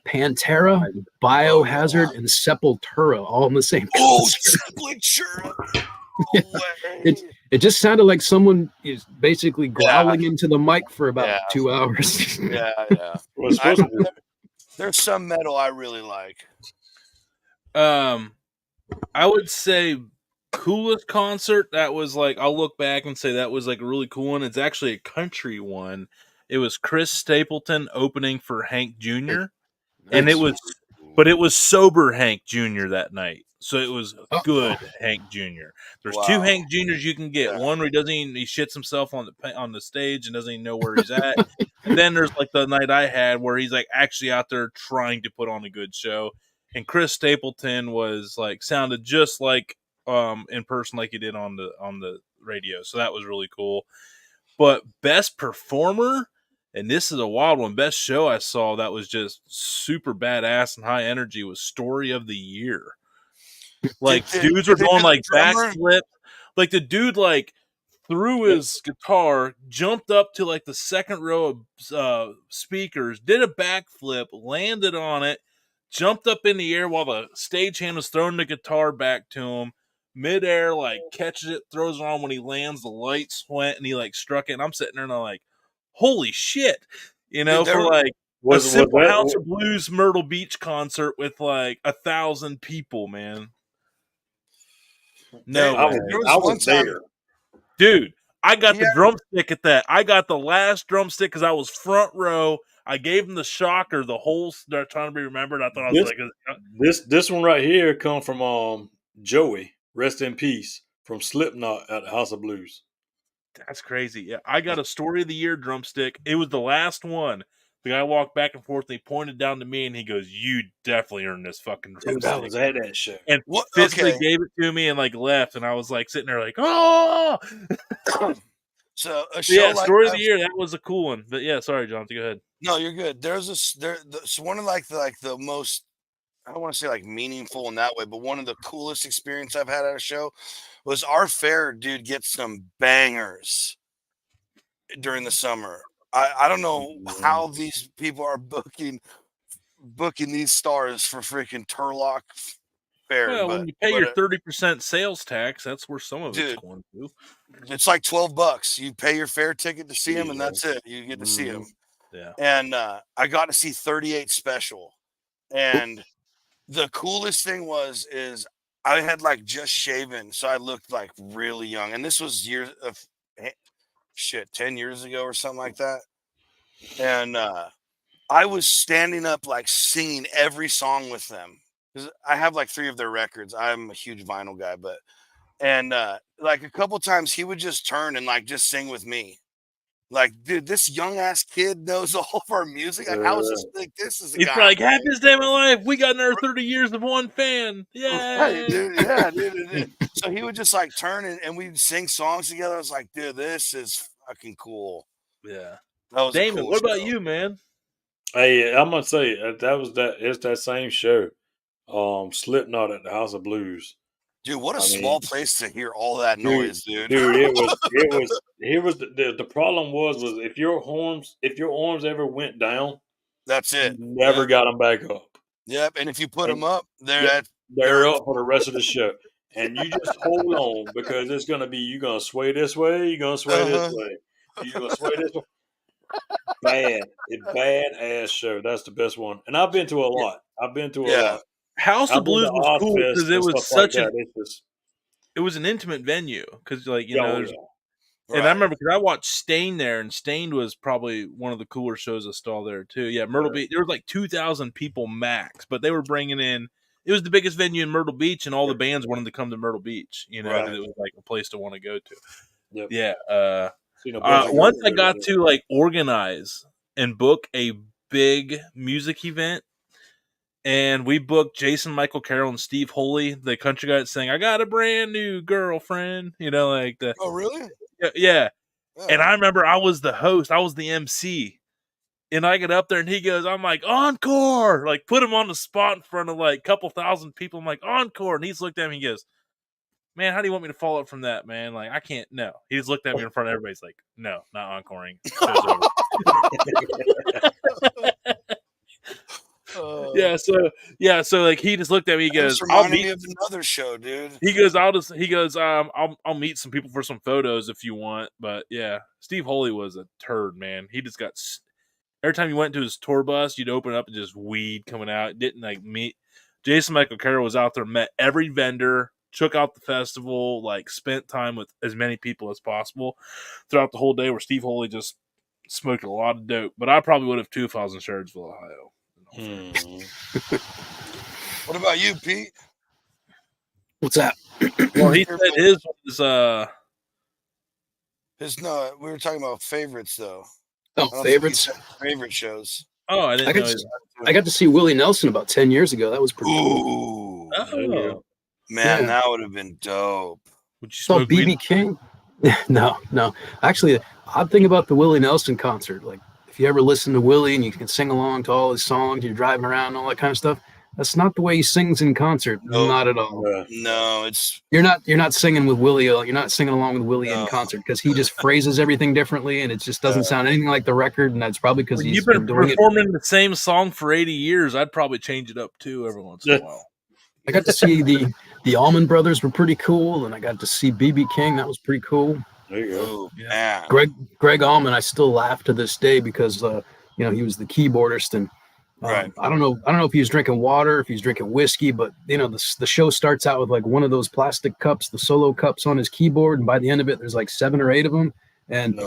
Pantera, Biohazard, and Sepultura all in the same concert. Sepultura! It just sounded like someone is basically growling into the mic for about 2 hours. Yeah. There's some metal I really like. I would say coolest concert that was like, I'll look back and say that was like a really cool one. It's actually a country one. It was Chris Stapleton opening for Hank Jr. And it was sober Hank Jr. that night. So it was good Hank Jr. There's two Hank Jr.'s you can get. One where he shits himself on the stage and doesn't even know where he's at. And then there's like the night I had where he's like actually out there trying to put on a good show. And Chris Stapleton was like sounded just like in person like he did on the radio. So that was really cool. But best performer, and this is a wild one, best show I saw that was just super badass and high energy was Story of the Year. Like dudes were going like backflip. Like the dude like threw his guitar, jumped up to like the second row of speakers, did a backflip, landed on it, jumped up in the air while the stagehand was throwing the guitar back to him. Midair, like catches it, throws it on. When he lands, the lights went and he like struck it. And I'm sitting there and I'm like, holy shit. For like a simple House of Blues Myrtle Beach concert with like 1,000 people, man. No, I was there. Dude, I got the drumstick at that. I got the last drumstick because I was front row. I gave him the shocker, the whole they're trying to be remembered. I thought I was this one right here come from Joey, rest in peace, from Slipknot at the House of Blues. That's crazy. Yeah, I got a Story of the Year drumstick. It was the last one. The guy walked back and forth, and he pointed down to me, and he goes, "You definitely earned this fucking drumstick." Dude, I was at that show. And physically gave it to me and like left, and I was like sitting there like, "Oh!" So a show like Story of the Year, that was a cool one. But yeah, sorry, Jonathan, go ahead. No, you're good. There's one of like the most, I don't want to say like meaningful in that way, but one of the coolest experience I've had at a show was our fair dude gets some bangers during the summer. I don't know how these people are booking these stars for freaking Turlock Fair. Well, when you pay your 30% sales tax, that's where some of it's going to. It's like $12. You pay your fair ticket to see him, and that's it. You get to see him. Yeah. And I got to see 38 Special, and the coolest thing is I had like just shaven, so I looked like really young. And this was 10 years ago or something like that. And I was standing up like singing every song with them because I have like 3 of their records. I'm a huge vinyl guy, like a couple times he would just turn and like just sing with me. Like, dude, this young ass kid knows all of our music. Like, how is this? Like, this is a he's guy. Like, happiest day of my life. We got another 30 years of one fan. Yeah, right, dude. Yeah, dude. So he would just like turn and we'd sing songs together. I was like, dude, this is fucking cool. Yeah. That was Damon, cool what about you, man? Hey, I'm gonna say it's that same show. Slipknot at the House of Blues. Dude, what a small place to hear all that noise, dude. Dude, it was the problem was if your arms ever went down, that's it. You never got them back up. Yep, and if you put them up, they're up for the rest of the show. And you just hold on because it's gonna be you're gonna sway this way, you're gonna sway this way, you're gonna sway this way. badass show. That's the best one. And I've been to a lot. I've been to a lot. House I've of been to Blues was cool Ozfest because it and was stuff like such that. an It's just, it was an intimate venue because like you oh, know yeah. and I remember because I watched Stain there, and Stained was probably one of the cooler shows I saw there too. Yeah, Myrtle Beach. There was like 2,000 people max, but they were bringing in. It was the biggest venue in Myrtle Beach, and all the bands wanted to come to Myrtle Beach. You know, because it was like a place to want to go to. Yep. Yeah. Seen a bunch of Once I videos got of it. to like organize and book a big music event, and we booked Jason Michael Carroll and Steve Holy, the country guy, saying, "I got a brand new girlfriend." You know, like the Oh, really? yeah. Oh. And I remember I was the host, I was the MC, and I get up there and he goes, I'm like, encore, like put him on the spot in front of like a couple thousand people. I'm like, encore. And he's looked at me and he goes, man, how do you want me to follow up from that, man? Like, I can't, no. He just looked at me in front of everybody. He's like, no, not encoring. Show's over. So like he just looked at me, he goes, I'll meet me of another show, dude. He goes, I'll meet some people for some photos if you want. But yeah, Steve Holy was a turd, man. He just got every time you went to his tour bus, you'd open up and just weed coming out. It didn't like meet. Jason Michael Carroll was out there, met every vendor, took out the festival, like spent time with as many people as possible throughout the whole day. Where Steve Holy just smoked a lot of dope. But I probably would have too if I was in Sherridsville, Ohio. What about you, Pete? What's that? Well, he said his was no. We were talking about favorites though. Oh, favorites. Favorite shows. Oh, I didn't know. I got to see Willie Nelson about 10 years ago. That was pretty cool. Oh. Man, that would have been dope. Would you smoke BB King? No. Actually, the odd thing about the Willie Nelson concert, like if you ever listen to Willie and you can sing along to all his songs, you're driving around and all that kind of stuff. That's not the way he sings in concert. Nope. Not at all. No, it's you're not singing with Willie. You're not singing along with Willie in concert because he just phrases everything differently, and it just doesn't sound anything like the record. And that's probably because he's been performing the same song for 80 years. I'd probably change it up too every once in a while. I got to see the Allman Brothers were pretty cool, and I got to see BB King. That was pretty cool. There you go. Yeah. Greg Allman, I still laugh to this day because he was the keyboardist, and right. I don't know if he was drinking water, if he's drinking whiskey, but the show starts out with like one of those plastic cups, the solo cups on his keyboard, and by the end of it, there's like 7 or 8 of them, and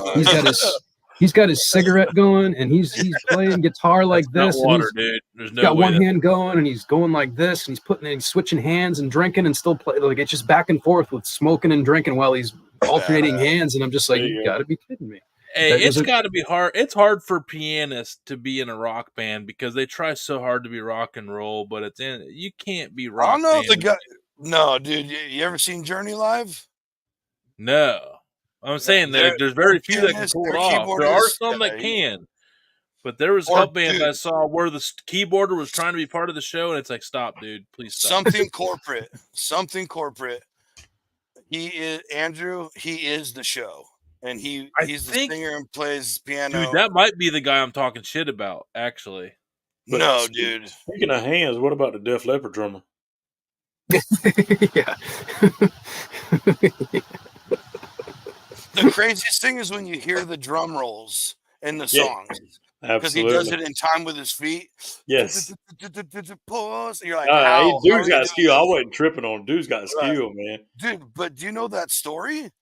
he's got his cigarette going, and he's playing guitar like this. Water, dude. There's no got one hand going, and he's going like this, and he's switching hands and drinking, and still play like it's just back and forth with smoking and drinking while he's alternating hands, and I'm just like, you got to be kidding me. Hey, it's got to be hard. It's hard for pianists to be in a rock band because they try so hard to be rock and roll, but you can't be rock. I don't know if the guy. No, dude, you ever seen Journey live? No. I'm saying there's very few that can pull it off. There are some that can, but there was a couple bands I saw where the keyboarder was trying to be part of the show, and it's like, stop, dude, please stop. Something corporate. He is Andrew. He is the show, and he's the singer and plays piano. Dude, that might be the guy I'm talking shit about, actually. But no, dude. Speaking of hands, what about the Def Leppard drummer? Yeah. The craziest thing is when you hear the drum rolls in the songs. Because he does it in time with his feet. Yes. Pause. You're like, dude's got skill. I wasn't tripping on him. Dude's got skill, man. Dude, but do you know that story?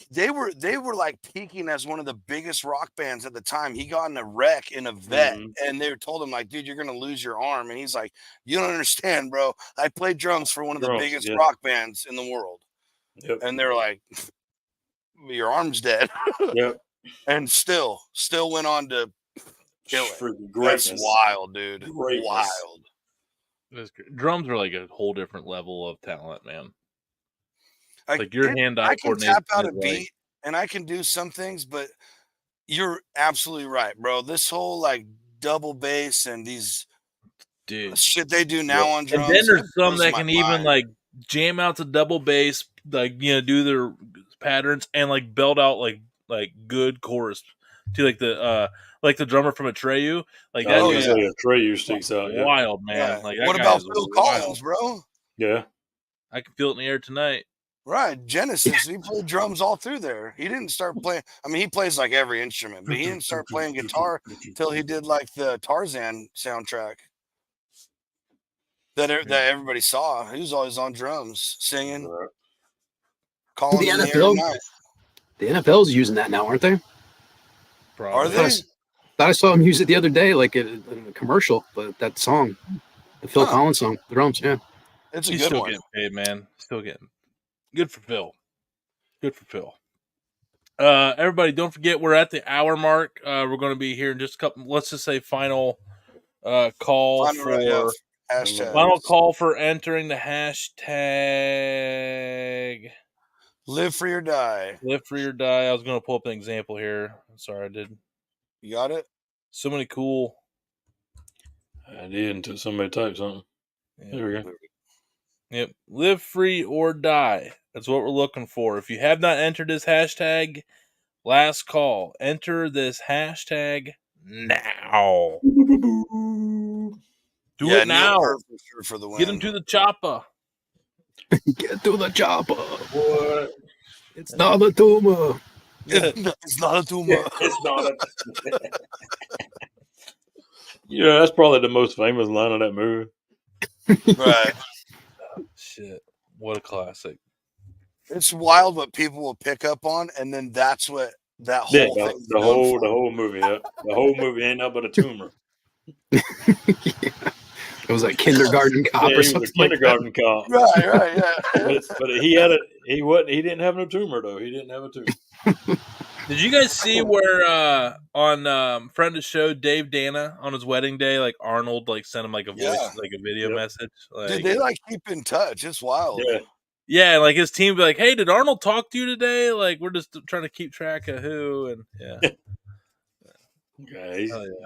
They were like peaking as one of the biggest rock bands at the time. He got in a wreck in a vet, and they told him like, dude, you're gonna lose your arm. And he's like, you don't understand, bro. I played drums for one of the biggest rock bands in the world. Yep. And they're like, your arm's dead. Yep. And still went on to kill it. That's wild, dude. Greatness. Wild. Drums are like a whole different level of talent, man. Like your hand-eye coordination. I can tap out a beat, and I can do some things, but you're absolutely right, bro. This whole like double bass and these shit they do now on drums. And then there's some that can even like jam out to double bass, like do their patterns and like belt out like good chorus to like the drummer from Atreyu, like that. Atreyu sticks out. Wild, man. Yeah. Like what about Phil Collins, bro? Yeah, I can feel it in the air tonight. Right, Genesis. He played drums all through there. He didn't start playing. I mean, he plays like every instrument, but he didn't start playing guitar till he did like the Tarzan soundtrack that everybody saw. He was always on drums, singing, calling The in the air at NFL, night. the NFL's using that now, aren't they? Are Probably. they? Thought I saw him use it the other day, like in a commercial. But that song, the Phil Collins song, the drums, yeah. It's a He's good still one. getting paid, man. Still getting good for Phil. Good for Phil. Everybody, don't forget we're at the hour mark. We're going to be here in just a couple. Let's just say final call for hashtag. final call for entering the hashtag Live free or die. Live free or die. I was going to pull up an example here. I'm sorry, I didn't. You got it? So many cool. I did until somebody typed something. Yeah. There we go. Yep. Live free or die. That's what we're looking for. If you have not entered this hashtag, last call. Enter this hashtag now. Do it now. For the win. Get into the chopper. Get to the chopper. What? It's not a tumor. It's not a tumor. It's not. Yeah, that's probably the most famous line of that movie. Right. Shit. What a classic. It's wild what people will pick up on, and then that's what that whole thing. The whole movie. The whole movie ain't nothing but a tumor. Yeah. It was like kindergarten cop or something. Kindergarten cop. Right, yeah. But he didn't have no tumor though. He didn't have a tumor. Did you guys see where on friend of the show Dave Dana on his wedding day, like Arnold like sent him like a voice, like a video message? Like, dude, they like keep in touch. It's wild. Yeah, like his team be like, "Hey, did Arnold talk to you today? Like, we're just trying to keep track of who." And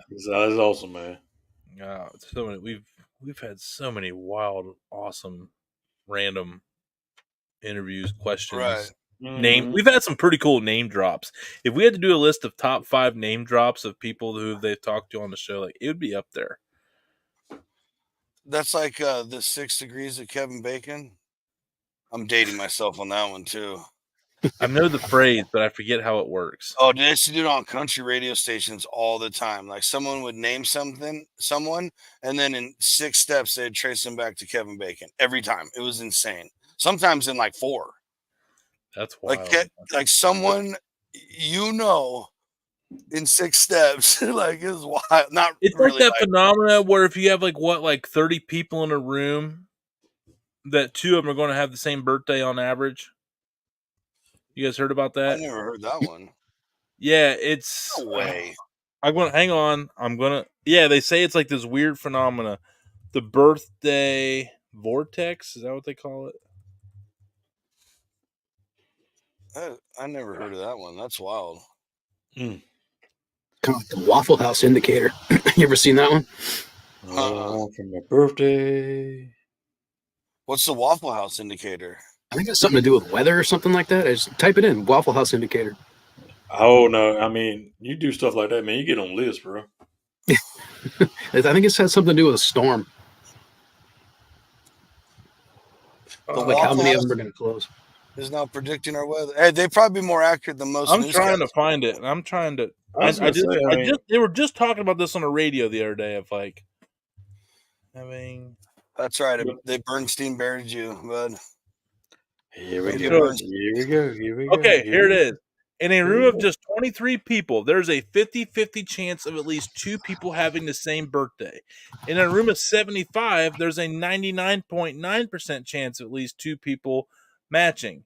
he's awesome, man. Yeah, so many, we've had so many wild, awesome, random interviews, questions. Right. Name. We've had some pretty cool name drops. If we had to do a list of top 5 name drops of people who they've talked to on the show, like it would be up there. That's like the 6 Degrees of Kevin Bacon. I'm dating myself on that one too. I know the phrase, but I forget how it works. Oh, they used to do it on country radio stations all the time. Like someone would name someone, and then in 6 steps they'd trace them back to Kevin Bacon every time. It was insane. Sometimes in like 4. That's wild. Like someone in 6 steps. Like it was wild. Not it's really like that phenomena where if you have like 30 people in a room, that 2 of them are going to have the same birthday on average. You guys heard about that? I never heard that one. Yeah, it's no way. I'm gonna hang on. Yeah, they say it's like this weird phenomena. The birthday vortex, is that what they call it? I never heard of that one. That's wild. Kind of like the Waffle House indicator. You ever seen that one? For my birthday. What's the Waffle House indicator? I think it's something to do with weather or something like that. I just type it in, Waffle House indicator. Oh, no. I mean, you do stuff like that, man. You get on lists, bro. I think it has something to do with a storm. Like how many of them are going to close. Is now predicting our weather. Hey, they probably be more accurate than most. I'm trying to find it. I'm trying to. They were just talking about this on the radio the other day. Of like having. That's right. They Bernstein buried you, bud. Here we go. Okay, here it is. In a room of just 23 people, there's a 50-50 chance of at least 2 people having the same birthday. In a room of 75, there's a 99.9% chance of at least 2 people matching.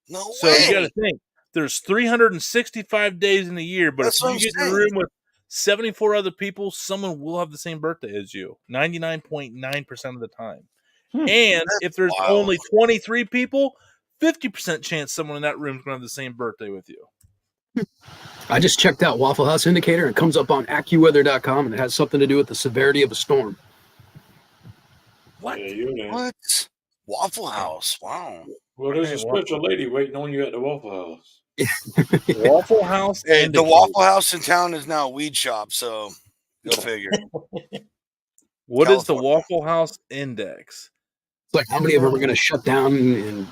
No way. So you got to think, there's 365 days in a year, but if you get in a room with 74 other people, someone will have the same birthday as you, 99.9% of the time. And if there's only 23 people, 50% chance someone in that room is going to have the same birthday with you. I just checked out Waffle House indicator. It comes up on AccuWeather.com, and it has something to do with the severity of a storm. What? What? Waffle House? Wow. Well, there's a special lady waiting on you at the Waffle House. Waffle House. Hey, the Waffle House in town is now a weed shop, so go figure. What is the Waffle House index? It's like how many of them are going to shut down in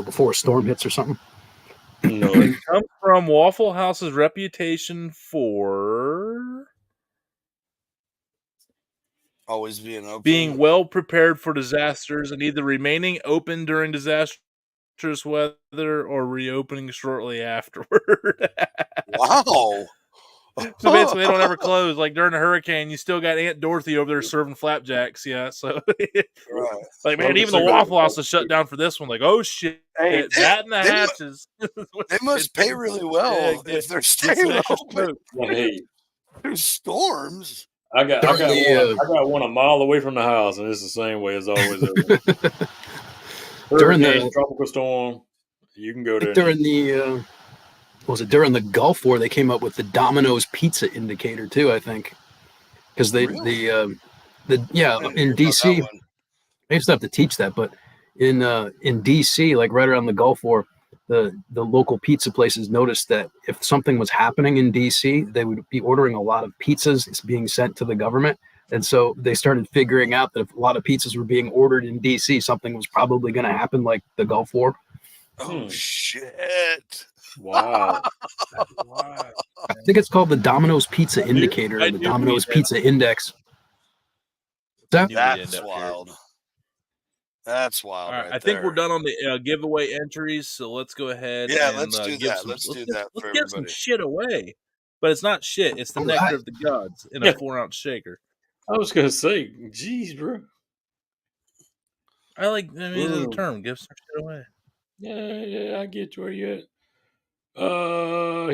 before a storm hits or something? No. It comes from Waffle House's reputation for Always being open. being well prepared for disasters and either remaining open during disastrous weather or reopening shortly afterward. Wow. So basically, they don't ever close. Like during a hurricane, you still got Aunt Dorothy over there serving flapjacks. Yeah, so Right. like man, even the Waffle House is shut down for this one. Like, oh shit, Hey, bat in the hatches. They must pay really well if they're staying open. Hey, There's storms. I got one a mile away from the house, and it's the same way as always. During the tropical storm, you can go there. During the during the Gulf War, they came up with the Domino's pizza indicator too. I think because in DC, I used to have to teach that, but in DC, like right around the Gulf War, the local pizza places noticed that if something was happening in DC, they would be ordering a lot of pizzas being sent to the government. And so they started figuring out that if a lot of pizzas were being ordered in DC, something was probably going to happen like the Gulf War. Oh, shit. Wow. I think it's called the Domino's Pizza Indicator or the Domino's Pizza Index. That's wild. That's wild. All right, right I think there. we're done on the giveaway entries, so let's go ahead. Yeah, and, let's do that. Let's do that for let's give some everybody. shit away, but it's not shit. It's the nectar of the gods in a 4-ounce shaker. I was gonna say, geez, bro. The term, give some shit away. Yeah, I get where you at.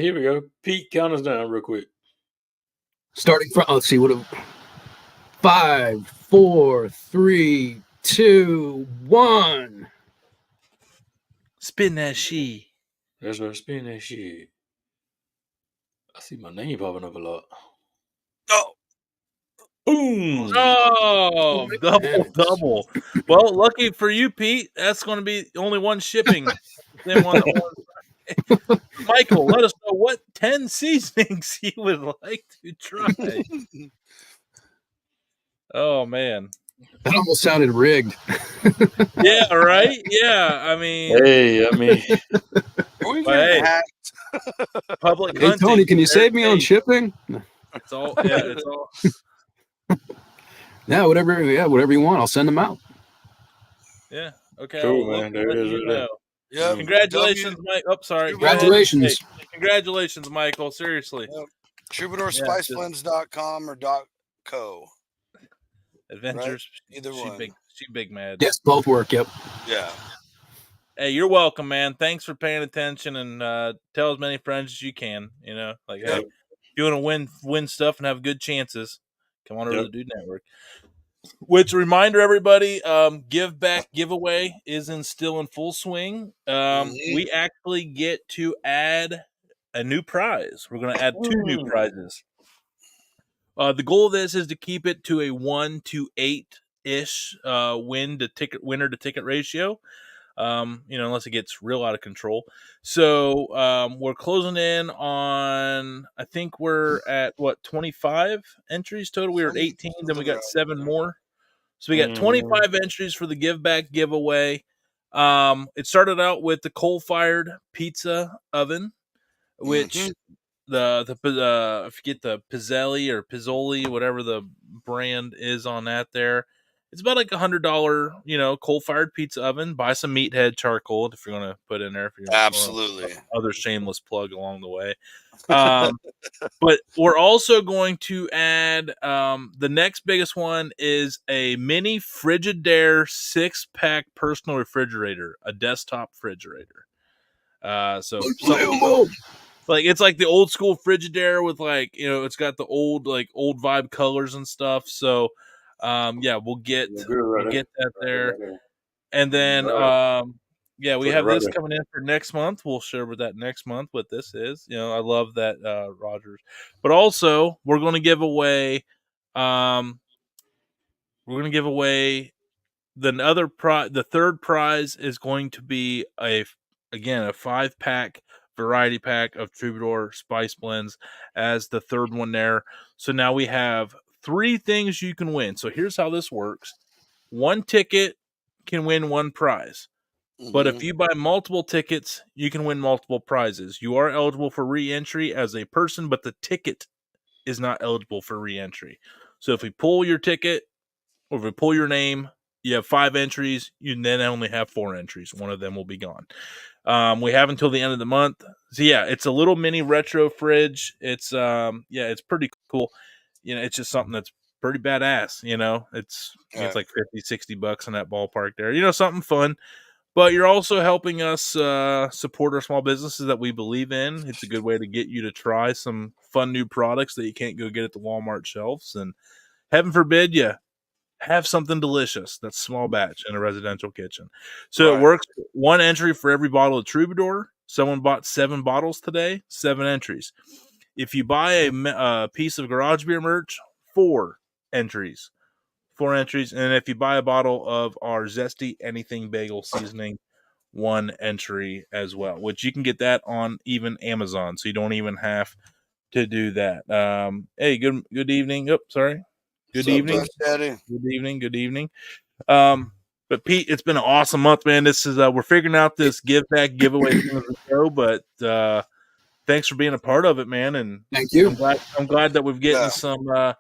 Here we go. Pete, count us down real quick. Starting from, let's see, 5, 4, 3, 2, 1. Spin that shit. That's right, spin that shit. I see my name popping up a lot. Oh. Boom! Oh, double. Well, lucky for you, Pete. That's going to be only one shipping. Michael, let us know what 10 seasonings you would like to try. Oh, man. That almost sounded rigged. Yeah, right? Yeah, I mean... Are we getting hacked? Public Hey, hunting. Tony, can you save me on shipping? It's all... Yeah, it's all... Yeah, whatever you want. I'll send them out. Yeah, okay. Cool, man. There it is. Yep. Congratulations, Mike. Oh, sorry. Congratulations. Hey, congratulations, Michael. Seriously. Yep. TroubadourSpiceBlends.com or .co. Adventures. Right? Either one. She big mad. Yes, both work. Yep. Yeah. Hey, you're welcome, man. Thanks for paying attention and tell as many friends as you can. You know, like hey, if you want to win stuff and have good chances, come on over to the Dude Network. Which reminder, everybody, give back giveaway is still in full swing. We actually get to add a new prize. We're going to add 2 new prizes. The goal of this is to keep it to a 1 to 8-ish winner to ticket ratio. Unless it gets real out of control. So we're closing in on, I think we're at 25 entries total. We were at 18, then we got 7 more. So we got 25 entries for the give back giveaway. It started out with the coal-fired pizza oven, which I forget the Pizzoli or Pizzoli, whatever the brand is on that there. It's about like $100, coal-fired pizza oven. Buy some Meathead charcoal if you're going to put in there. If you're Absolutely. Other shameless plug along the way. But we're also going to add the next biggest one is a mini Frigidaire 6-pack personal refrigerator, a desktop refrigerator. Like it's like the old school Frigidaire with it's got the old vibe colors and stuff. So we'll get that there. And then we have this coming in for next month. We'll share with that next month what this is. I love that Rogers. But also we're going to give away the third prize is going to be a 5-pack variety pack of Troubadour Spice Blends as the third one there. So now we have 3 things you can win. So here's how this works. 1 ticket can win one prize. But if you buy multiple tickets, you can win multiple prizes. You are eligible for re-entry as a person, but the ticket is not eligible for re-entry. So if we pull your ticket or if we pull your name, you have 5 entries. You then only have 4 entries. One of them will be gone. We have until the end of the month. So yeah, it's a little mini retro fridge. It's it's pretty cool. It's just something that's pretty badass. It's like $50-$60 in that ballpark there. Something fun. But you're also helping us support our small businesses that we believe in. It's a good way to get you to try some fun new products that you can't go get at the Walmart shelves. And heaven forbid you have something delicious that's small batch in a residential kitchen. So It works 1 entry for every bottle of Troubadour. Someone bought 7 bottles today, 7 entries. If you buy a piece of garage beer merch, 4 entries. 4 entries. And if you buy a bottle of our Zesty Anything Bagel Seasoning, 1 entry as well, which you can get that on even Amazon. So you don't even have to do that. Hey, good evening. Oh, sorry. Good evening. Good evening. But Pete, it's been an awesome month, man. This is we're figuring out this give back giveaway thing as we go, but thanks for being a part of it, man. And thank you. I'm glad that we've getting some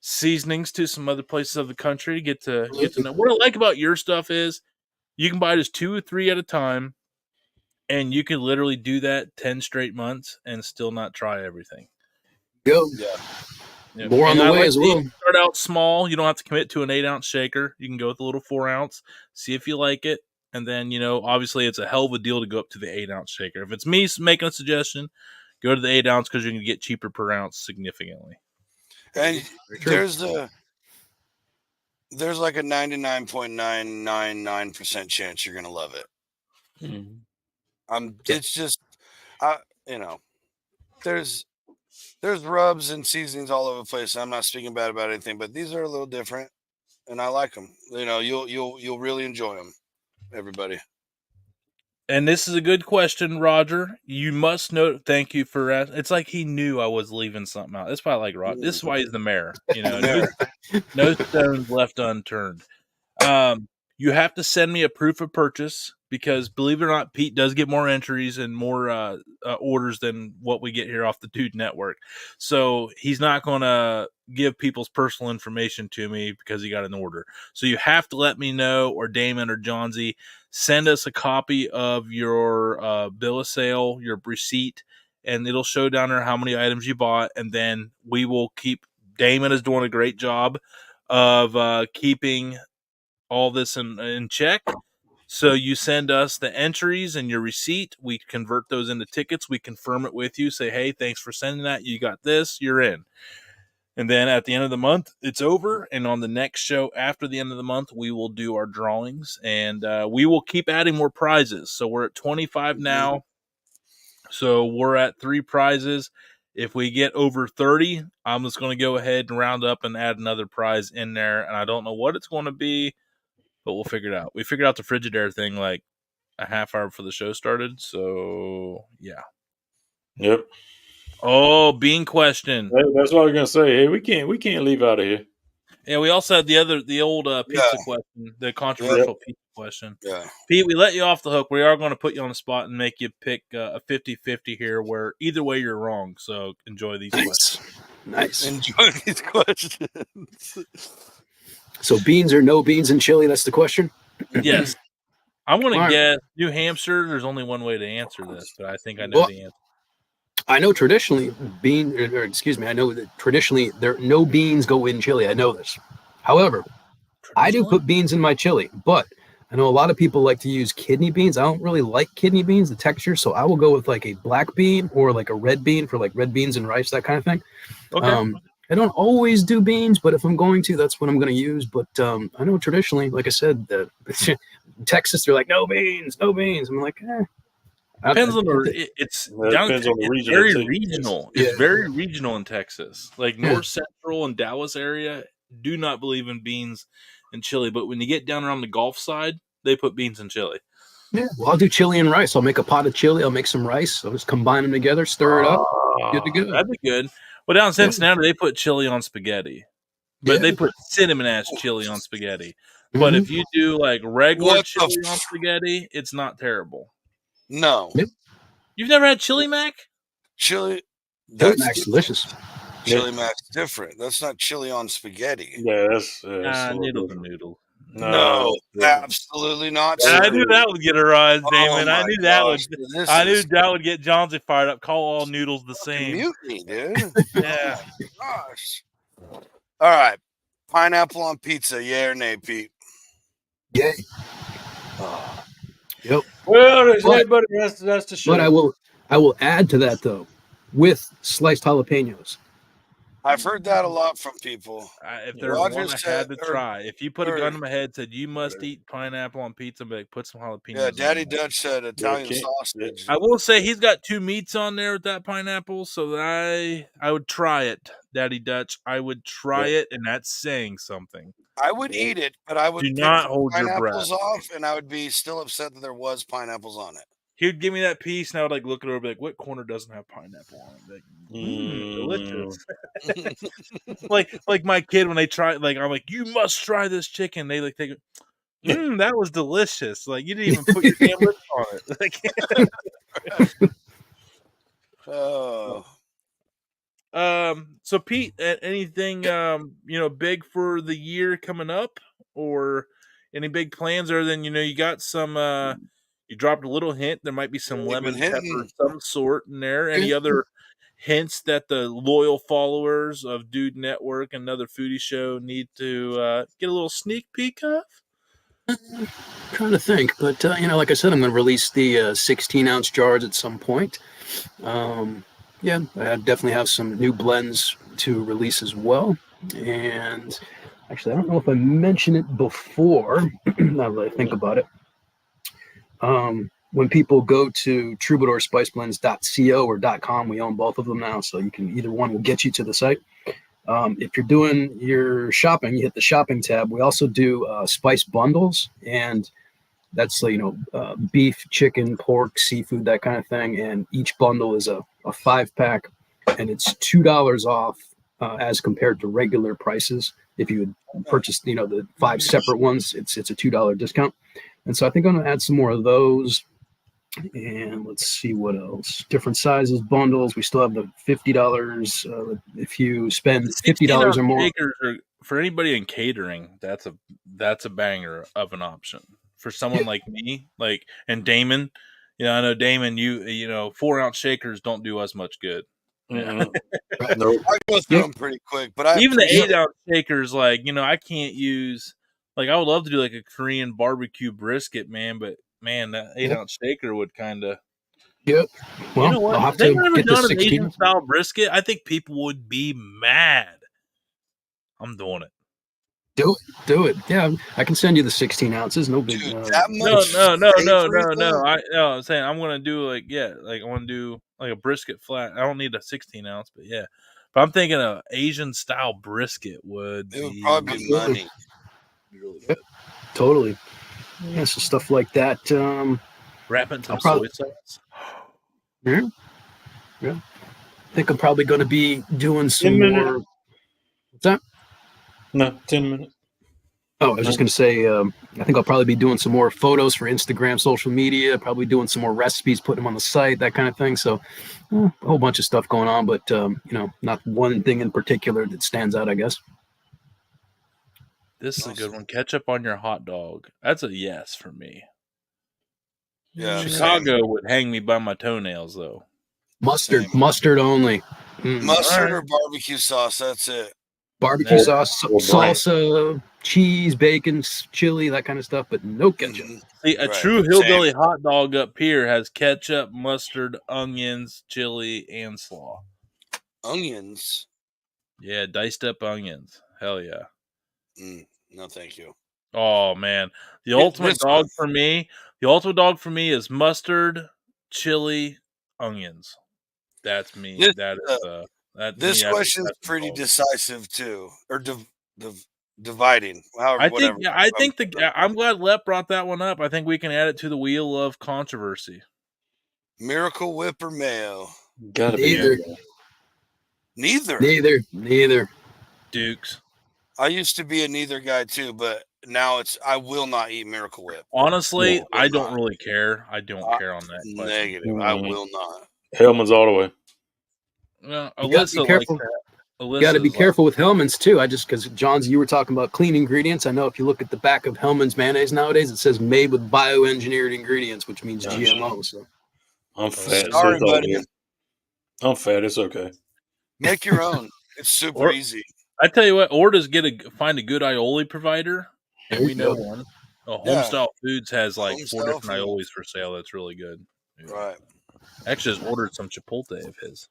seasonings to some other places of the country. Get to know. What I like about your stuff is you can buy just 2 or 3 at a time, and you can literally do that 10 straight months and still not try everything. Go. Yep. More on the way as well. Start out small. You don't have to commit to an 8-ounce shaker. You can go with a little 4-ounce, see if you like it. And then, obviously it's a hell of a deal to go up to the 8-ounce shaker. If it's me making a suggestion, go to the 8-ounce because you're going to get cheaper per ounce significantly. And there's like a 99.999% chance you're going to love it. It's just, there's rubs and seasonings all over the place. I'm not speaking bad about anything, but these are a little different, and I like them. You'll really enjoy them, everybody. And this is a good question, Roger. You must know. Thank you for asking. It's like he knew I was leaving something out. That's why I like Roger. This is why he's the mayor. No stones left unturned. You have to send me a proof of purchase because, believe it or not, Pete does get more entries and more orders than what we get here off the Dude Network. So he's not going to give people's personal information to me because he got an order. So you have to let me know, or Damon or Johnsy, send us a copy of your bill of sale, your receipt, and it'll show down there how many items you bought. And then we will keep. Damon is doing a great job of keeping all this in check. So you send us the entries and your receipt. We convert those into tickets. We confirm it with you. Say, hey, thanks for sending that. You got this. You're in. And then at the end of the month, it's over. And on the next show after the end of the month, we will do our drawings. And we will keep adding more prizes. So we're at 25 now. So we're at 3 prizes. If we get over 30, I'm just going to go ahead and round up and add another prize in there. And I don't know what it's going to be, but we'll figure it out. We figured out the Frigidaire thing like a half hour before the show started. So, yeah. Yep. Oh, bean question. That's what I was going to say. Hey, we can't leave out of here. Yeah, we also had the old pizza question, the controversial pizza question. Yeah. Pete, we let you off the hook. We are going to put you on the spot and make you pick a 50-50 here where either way you're wrong. So enjoy these questions. Nice. Enjoy these questions. So beans or no beans in chili? That's the question? Yes. I'm going to guess New Hampshire. There's only one way to answer this, but I think I know the answer. I know traditionally I know that traditionally no beans go in chili. I know this. However, I do put beans in my chili, but I know a lot of people like to use kidney beans. I don't really like kidney beans, the texture, so I will go with like a black bean or like a red bean for like red beans and rice, that kind of thing. Okay. I don't always do beans, but if I'm going to, that's what I'm going to use. But I know traditionally, like I said, Texas, they're like, no beans. I'm like, Depends on it's very regional. It's very regional in Texas. Like North Central and Dallas area do not believe in beans and chili, but when you get down around the Gulf side, they put beans and chili. Yeah, well, I'll do chili and rice. I'll make a pot of chili. I'll make some rice. I'll just combine them together, stir it up. Good to go. That'd be good. Well, down in Cincinnati, they put chili on spaghetti, but they put cinnamon ash chili on spaghetti. But if you do like regular What the chili on spaghetti, it's not terrible. No. Yep. You've never had chili mac? Chili. Chili That's Mac's delicious. Chili Mac's different. That's not chili on spaghetti. Yeah, that's a little Noodles different. and noodles. No, that's absolutely not. Yeah, I Sir. knew that would get a rise, Damon. Oh I my knew that would. gosh, this I knew is that would get Johnsy fired up. Call all noodles the fucking same. mutiny, dude. Yeah. Gosh. All right. Pineapple on pizza, yay or nay, Pete? Yay. Yep. well, there's But- everybody that's the show. But I will add to that though, with sliced jalapenos. I've heard that a lot from people. If there's Roger one I said- had to try, if you put a or- gun to my head, said you must eat pineapple on pizza, but put some jalapenos. Yeah, on Daddy there. Dutch said Italian Okay. sausage. I will say he's got 2 meats on there with that pineapple, so that I would try it, Daddy Dutch. I would try it, and that's saying something. I would eat it, but I would Do pick not the hold your pineapples breath. off, and I would be still upset that there was pineapples on it. He would give me that piece, and I would like look it over, like, what corner doesn't have pineapple on it? Like, delicious. like my kid when they try, like I'm like, you must try this chicken. They like take it. That was delicious. Like you didn't even put your damn lips on it. Like, Oh, so Pete, anything big for the year coming up, or any big plans? Other than you got some. You dropped a little hint. There might be some We've lemon been pepper hinting. of some sort in there. Any other hints that the loyal followers of Dude Network and another foodie show need to get a little sneak peek of? Trying to think, but like I said, I'm going to release the 16-ounce jars at some point. Yeah, I definitely have some new blends to release as well. And actually, I don't know if I mentioned it before. Now that I think about it, when people go to troubadourspiceblends.co or .com, we own both of them now, so you can either one will get you to the site. If you're doing your shopping, you hit the shopping tab. We also do spice bundles, and that's beef, chicken, pork, seafood, that kind of thing. And each bundle is a 5-pack, and it's $2 off as compared to regular prices. If you would purchase the 5 separate ones, it's a $2 discount. And so I think I'm going to add some more of those. And let's see what else. Different sizes, bundles. We still have the $50. If you spend $50 or more. For anybody in catering, that's a banger of an option. For someone like me, and Damon, I know Damon, you 4-ounce shakers don't do us much good. Nope. I go through them pretty quick, but even the 8-ounce shakers, I can't use. I would love to do like a Korean barbecue brisket, man, but man, that 8-ounce shaker would kind of. Yep. Well, you know what? I'll have If they to ever get the done an 16. Asian style brisket, I think people would be mad. I'm doing it. Do it. Yeah, I can send you the 16 ounces. No big. Dude, No. I'm saying I'm gonna do I want to do like a brisket flat. I don't need a 16-ounce, but yeah. But I'm thinking a Asian style brisket would probably be money. Really good. Totally. Yeah, so stuff like that. Wrap it in some soy sauce. Yeah. I think I'm probably going to be doing some more. What's that? No, 10 minutes. Oh, I was just going to say, I think I'll probably be doing some more photos for Instagram, social media, probably doing some more recipes, putting them on the site, that kind of thing. So a whole bunch of stuff going on, but, not one thing in particular that stands out, I guess. This is a good one. Ketchup on your hot dog. That's a yes for me. Yeah, Chicago would hang me by my toenails, though. Mustard only. Mustard or barbecue sauce, that's it. Barbecue sauce, salsa, cheese, bacon, chili, that kind of stuff, but no ketchup. See, a true hillbilly hot dog up here has ketchup, mustard, onions, chili, and slaw. Onions? Yeah, diced up onions. Hell yeah. No, thank you. Oh man, the ultimate dog for me is mustard, chili, onions. That's me. This question is pretty decisive too, or dividing. I'm glad Lep brought that one up. I think we can add it to the wheel of controversy. Miracle Whip or mayo? Gotta be Neither. Neither. Dukes. I used to be a neither guy too, but now I will not eat Miracle Whip. Honestly, Will I don't not. really care. I don't care on that question. Negative. I will not. Hellman's all the way. Well, You gotta be Alyssa likes careful. that. You got to be Alyssa's careful with Hellman's too. Because John's, you were talking about clean ingredients. I know if you look at the back of Hellman's mayonnaise nowadays, it says made with bioengineered ingredients, which means Gosh. GMO. So I'm fat. Sorry, so it's all buddy. good. I'm fat. It's okay. Make your own. It's super easy. I tell you what, or just find a good aioli provider, and There we you know go. one. Homestyle Foods has like 4 Homestyle different Foods. aiolis for sale. That's really good. Yeah. Right. I actually just ordered some Chipotle of his.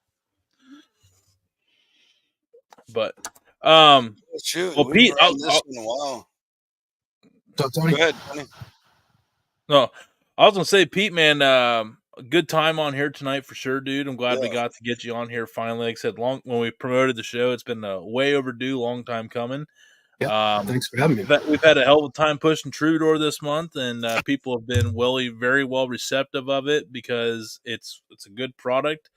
But Shoot, well, we've Pete, ran this in a while. So Tony, Go ahead, Tony. no, I was gonna say, Pete, man, a good time on here tonight for sure, dude. I'm glad we got to get you on here finally. Like I said, when we promoted the show, it's been way overdue, long time coming. yeah, thanks for having me. We've had a hell of a time pushing Troubadour this month, and people have been very well receptive of it because it's a good product.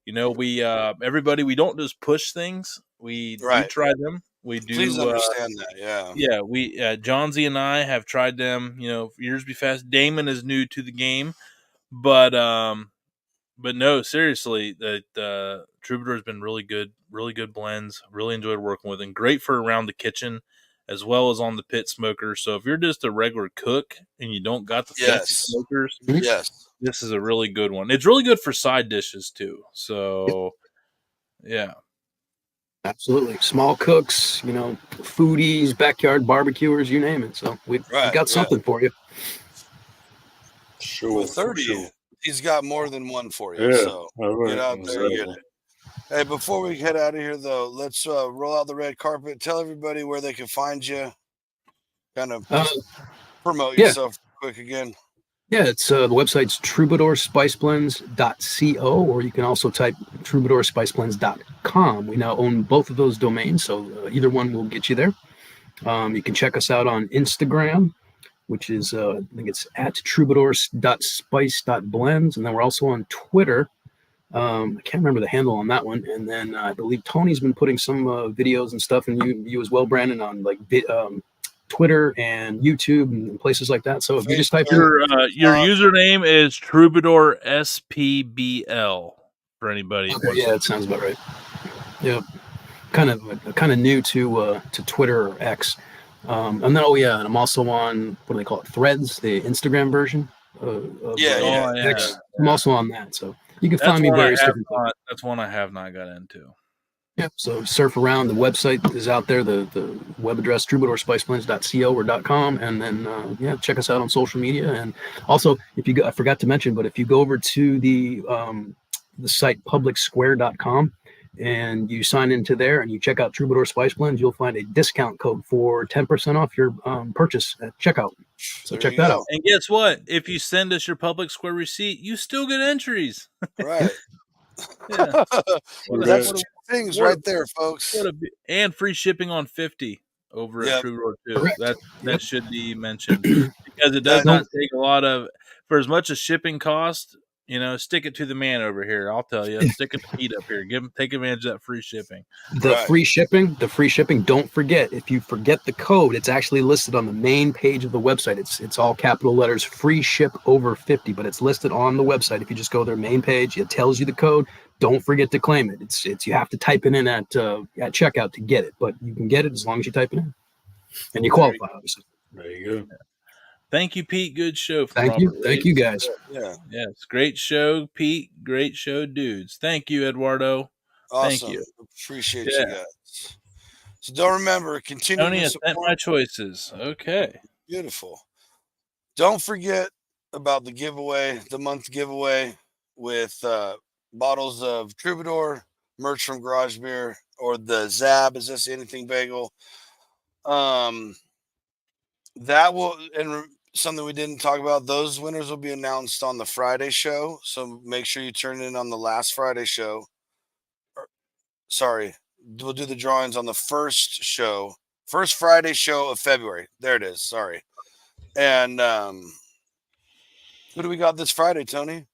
You know, we don't just push things; we do try them. We do. Please understand that, yeah. Yeah, we Johnsy and I have tried them. You know, years be fast. Damon is new to the game, but no, seriously, the Troubadour has been really good blends. Really enjoyed working with, and great for around the kitchen as well as on the pit smoker. So if you're just a regular cook and you don't got the fancy smokers, this is a really good one. It's really good for side dishes too. So yeah. Absolutely. Small cooks, foodies, backyard barbecuers, you name it. So we got something for you. Sure. With 30, he's got more than one for you. Yeah. So get out there and get it. Hey, before we head out of here, though, let's roll out the red carpet. Tell everybody where they can find you. Kind of promote yourself quick again. Yeah, it's the website's troubadourspiceblends.co, or you can also type troubadourspiceblends.com. We now own both of those domains, so either one will get you there. You can check us out on Instagram, which is, I think it's at troubadours.spice.blends, and then we're also on Twitter. I can't remember the handle on that one. And then I believe Tony's been putting some videos and stuff, and you as well, Brandon, on like Twitter and YouTube and places like that. So if you just type your username is Troubadour SPBL for anybody. Okay, yeah, that sounds about right. Yeah, kind of new to Twitter or X. And then and I'm also on, what do they call it, Threads, the Instagram version of X. I'm also on that, so you can find me various different places. That's one I have not got into. Yeah, so surf around. The website is out there. The web address troubadourspiceblends.co or .com, and then check us out on social media. And also, I forgot to mention, but if you go over to the site publicsquare.com and you sign into there and you check out Troubadour Spice Blends, you'll find a discount code for 10% off your purchase at checkout. So check that out. And guess what? If you send us your Public Square receipt, you still get entries. Right. Yeah. That's two things right there, folks. And free shipping on 50 over at Troubadour too. That should be mentioned because it does not take a lot of, for as much as shipping cost. Stick it to the man over here. I'll tell you, stick it to Pete up here. Take advantage of that free shipping. The free shipping. Don't forget, if you forget the code, it's actually listed on the main page of the website. It's all capital letters, free ship over 50, but it's listed on the website. If you just go to their main page, it tells you the code. Don't forget to claim it. It's you have to type it in at checkout to get it, but you can get it as long as you type it in, and you qualify, obviously. There you go. Thank you, Pete. Good show. Thank you, guys. Yeah. Yes, great show, Pete. Great show, dudes. Thank you, Eduardo. Awesome. Thank you. Appreciate you guys. So don't remember, continue Tony to has sent my choices. Okay. Beautiful. Don't forget about the giveaway, the month giveaway with bottles of Troubadour, merch from Garage Beer, or the Zab, is this anything bagel? That will, and something we didn't talk about, those winners will be announced on the Friday show. So make sure you turn in on the last Friday show. Sorry, we'll do the drawings on the first Friday show of February. There it is. Sorry. And who do we got this Friday, Tony?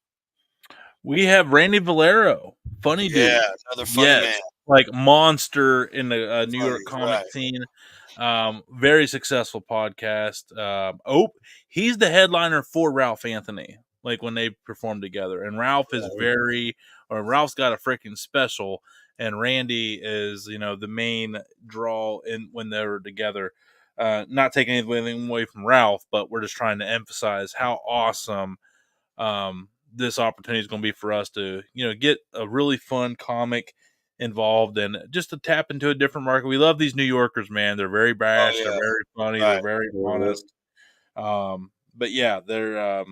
We have Randy Valero, funny dude. Yeah, another funny man. like monster in the New Funny, York comic right. scene. Very successful podcast. He's the headliner for Ralph Anthony, like when they perform together. And Ralph's got a freaking special, and Randy is, the main draw in when they're together. Not taking anything away from Ralph, but we're just trying to emphasize how awesome this opportunity is going to be for us to, get a really fun comic involved and just to tap into a different market. We love these New Yorkers, man. They're very brash. They're Yeah. very funny. Right. They're very honest. But yeah, they're,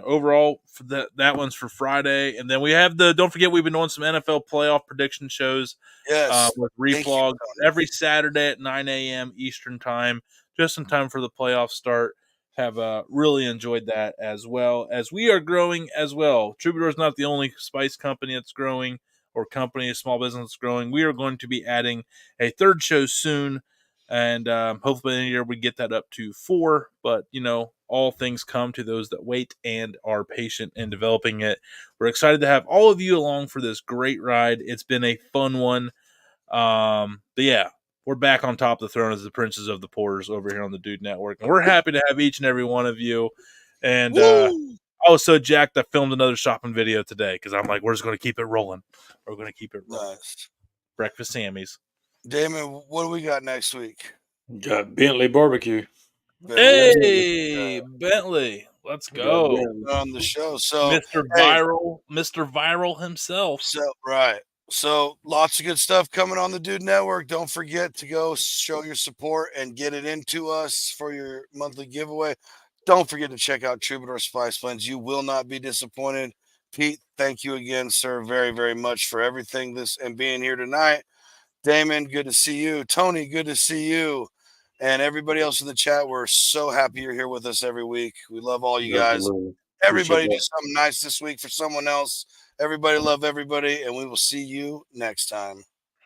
overall for that one's for Friday. And then we have don't forget, we've been doing some NFL playoff prediction shows Yes. with Thank you, reflog Tony. every Saturday at 9 a.m. Eastern time, just in time for the playoffs start. Have really enjoyed that, as well as we are growing as well. Troubadour is not the only spice company that's growing, or company, a small business that's growing. We are going to be adding a third show soon, and hopefully in a year we get that up to 4. But all things come to those that wait and are patient in developing it. We're excited to have all of you along for this great ride. It's been a fun one. But yeah, we're back on top of the throne as the princes of the pours over here on the Dude Network, and we're happy to have each and every one of you. And I was so jacked, I filmed another shopping video today because I'm like, we're just going to keep it rolling. We're going to keep it rolling. Nice. Breakfast Sammy's. Damon, what do we got next week? Got Bentley barbecue. Hey, Bentley, let's go On the show. So Mr. Viral himself. So lots of good stuff coming on the Dude Network. Don't forget to go show your support and get it into us for your monthly giveaway. Don't forget to check out Troubadour Spice Blends. You will not be disappointed. Pete, thank you again, sir, very, very much for everything and being here tonight. Damon, good to see you. Tony, good to see you. And everybody else in the chat, we're so happy you're here with us every week. We love all you guys. Everybody do something nice this week for someone else. Everybody love everybody, and we will see you next time.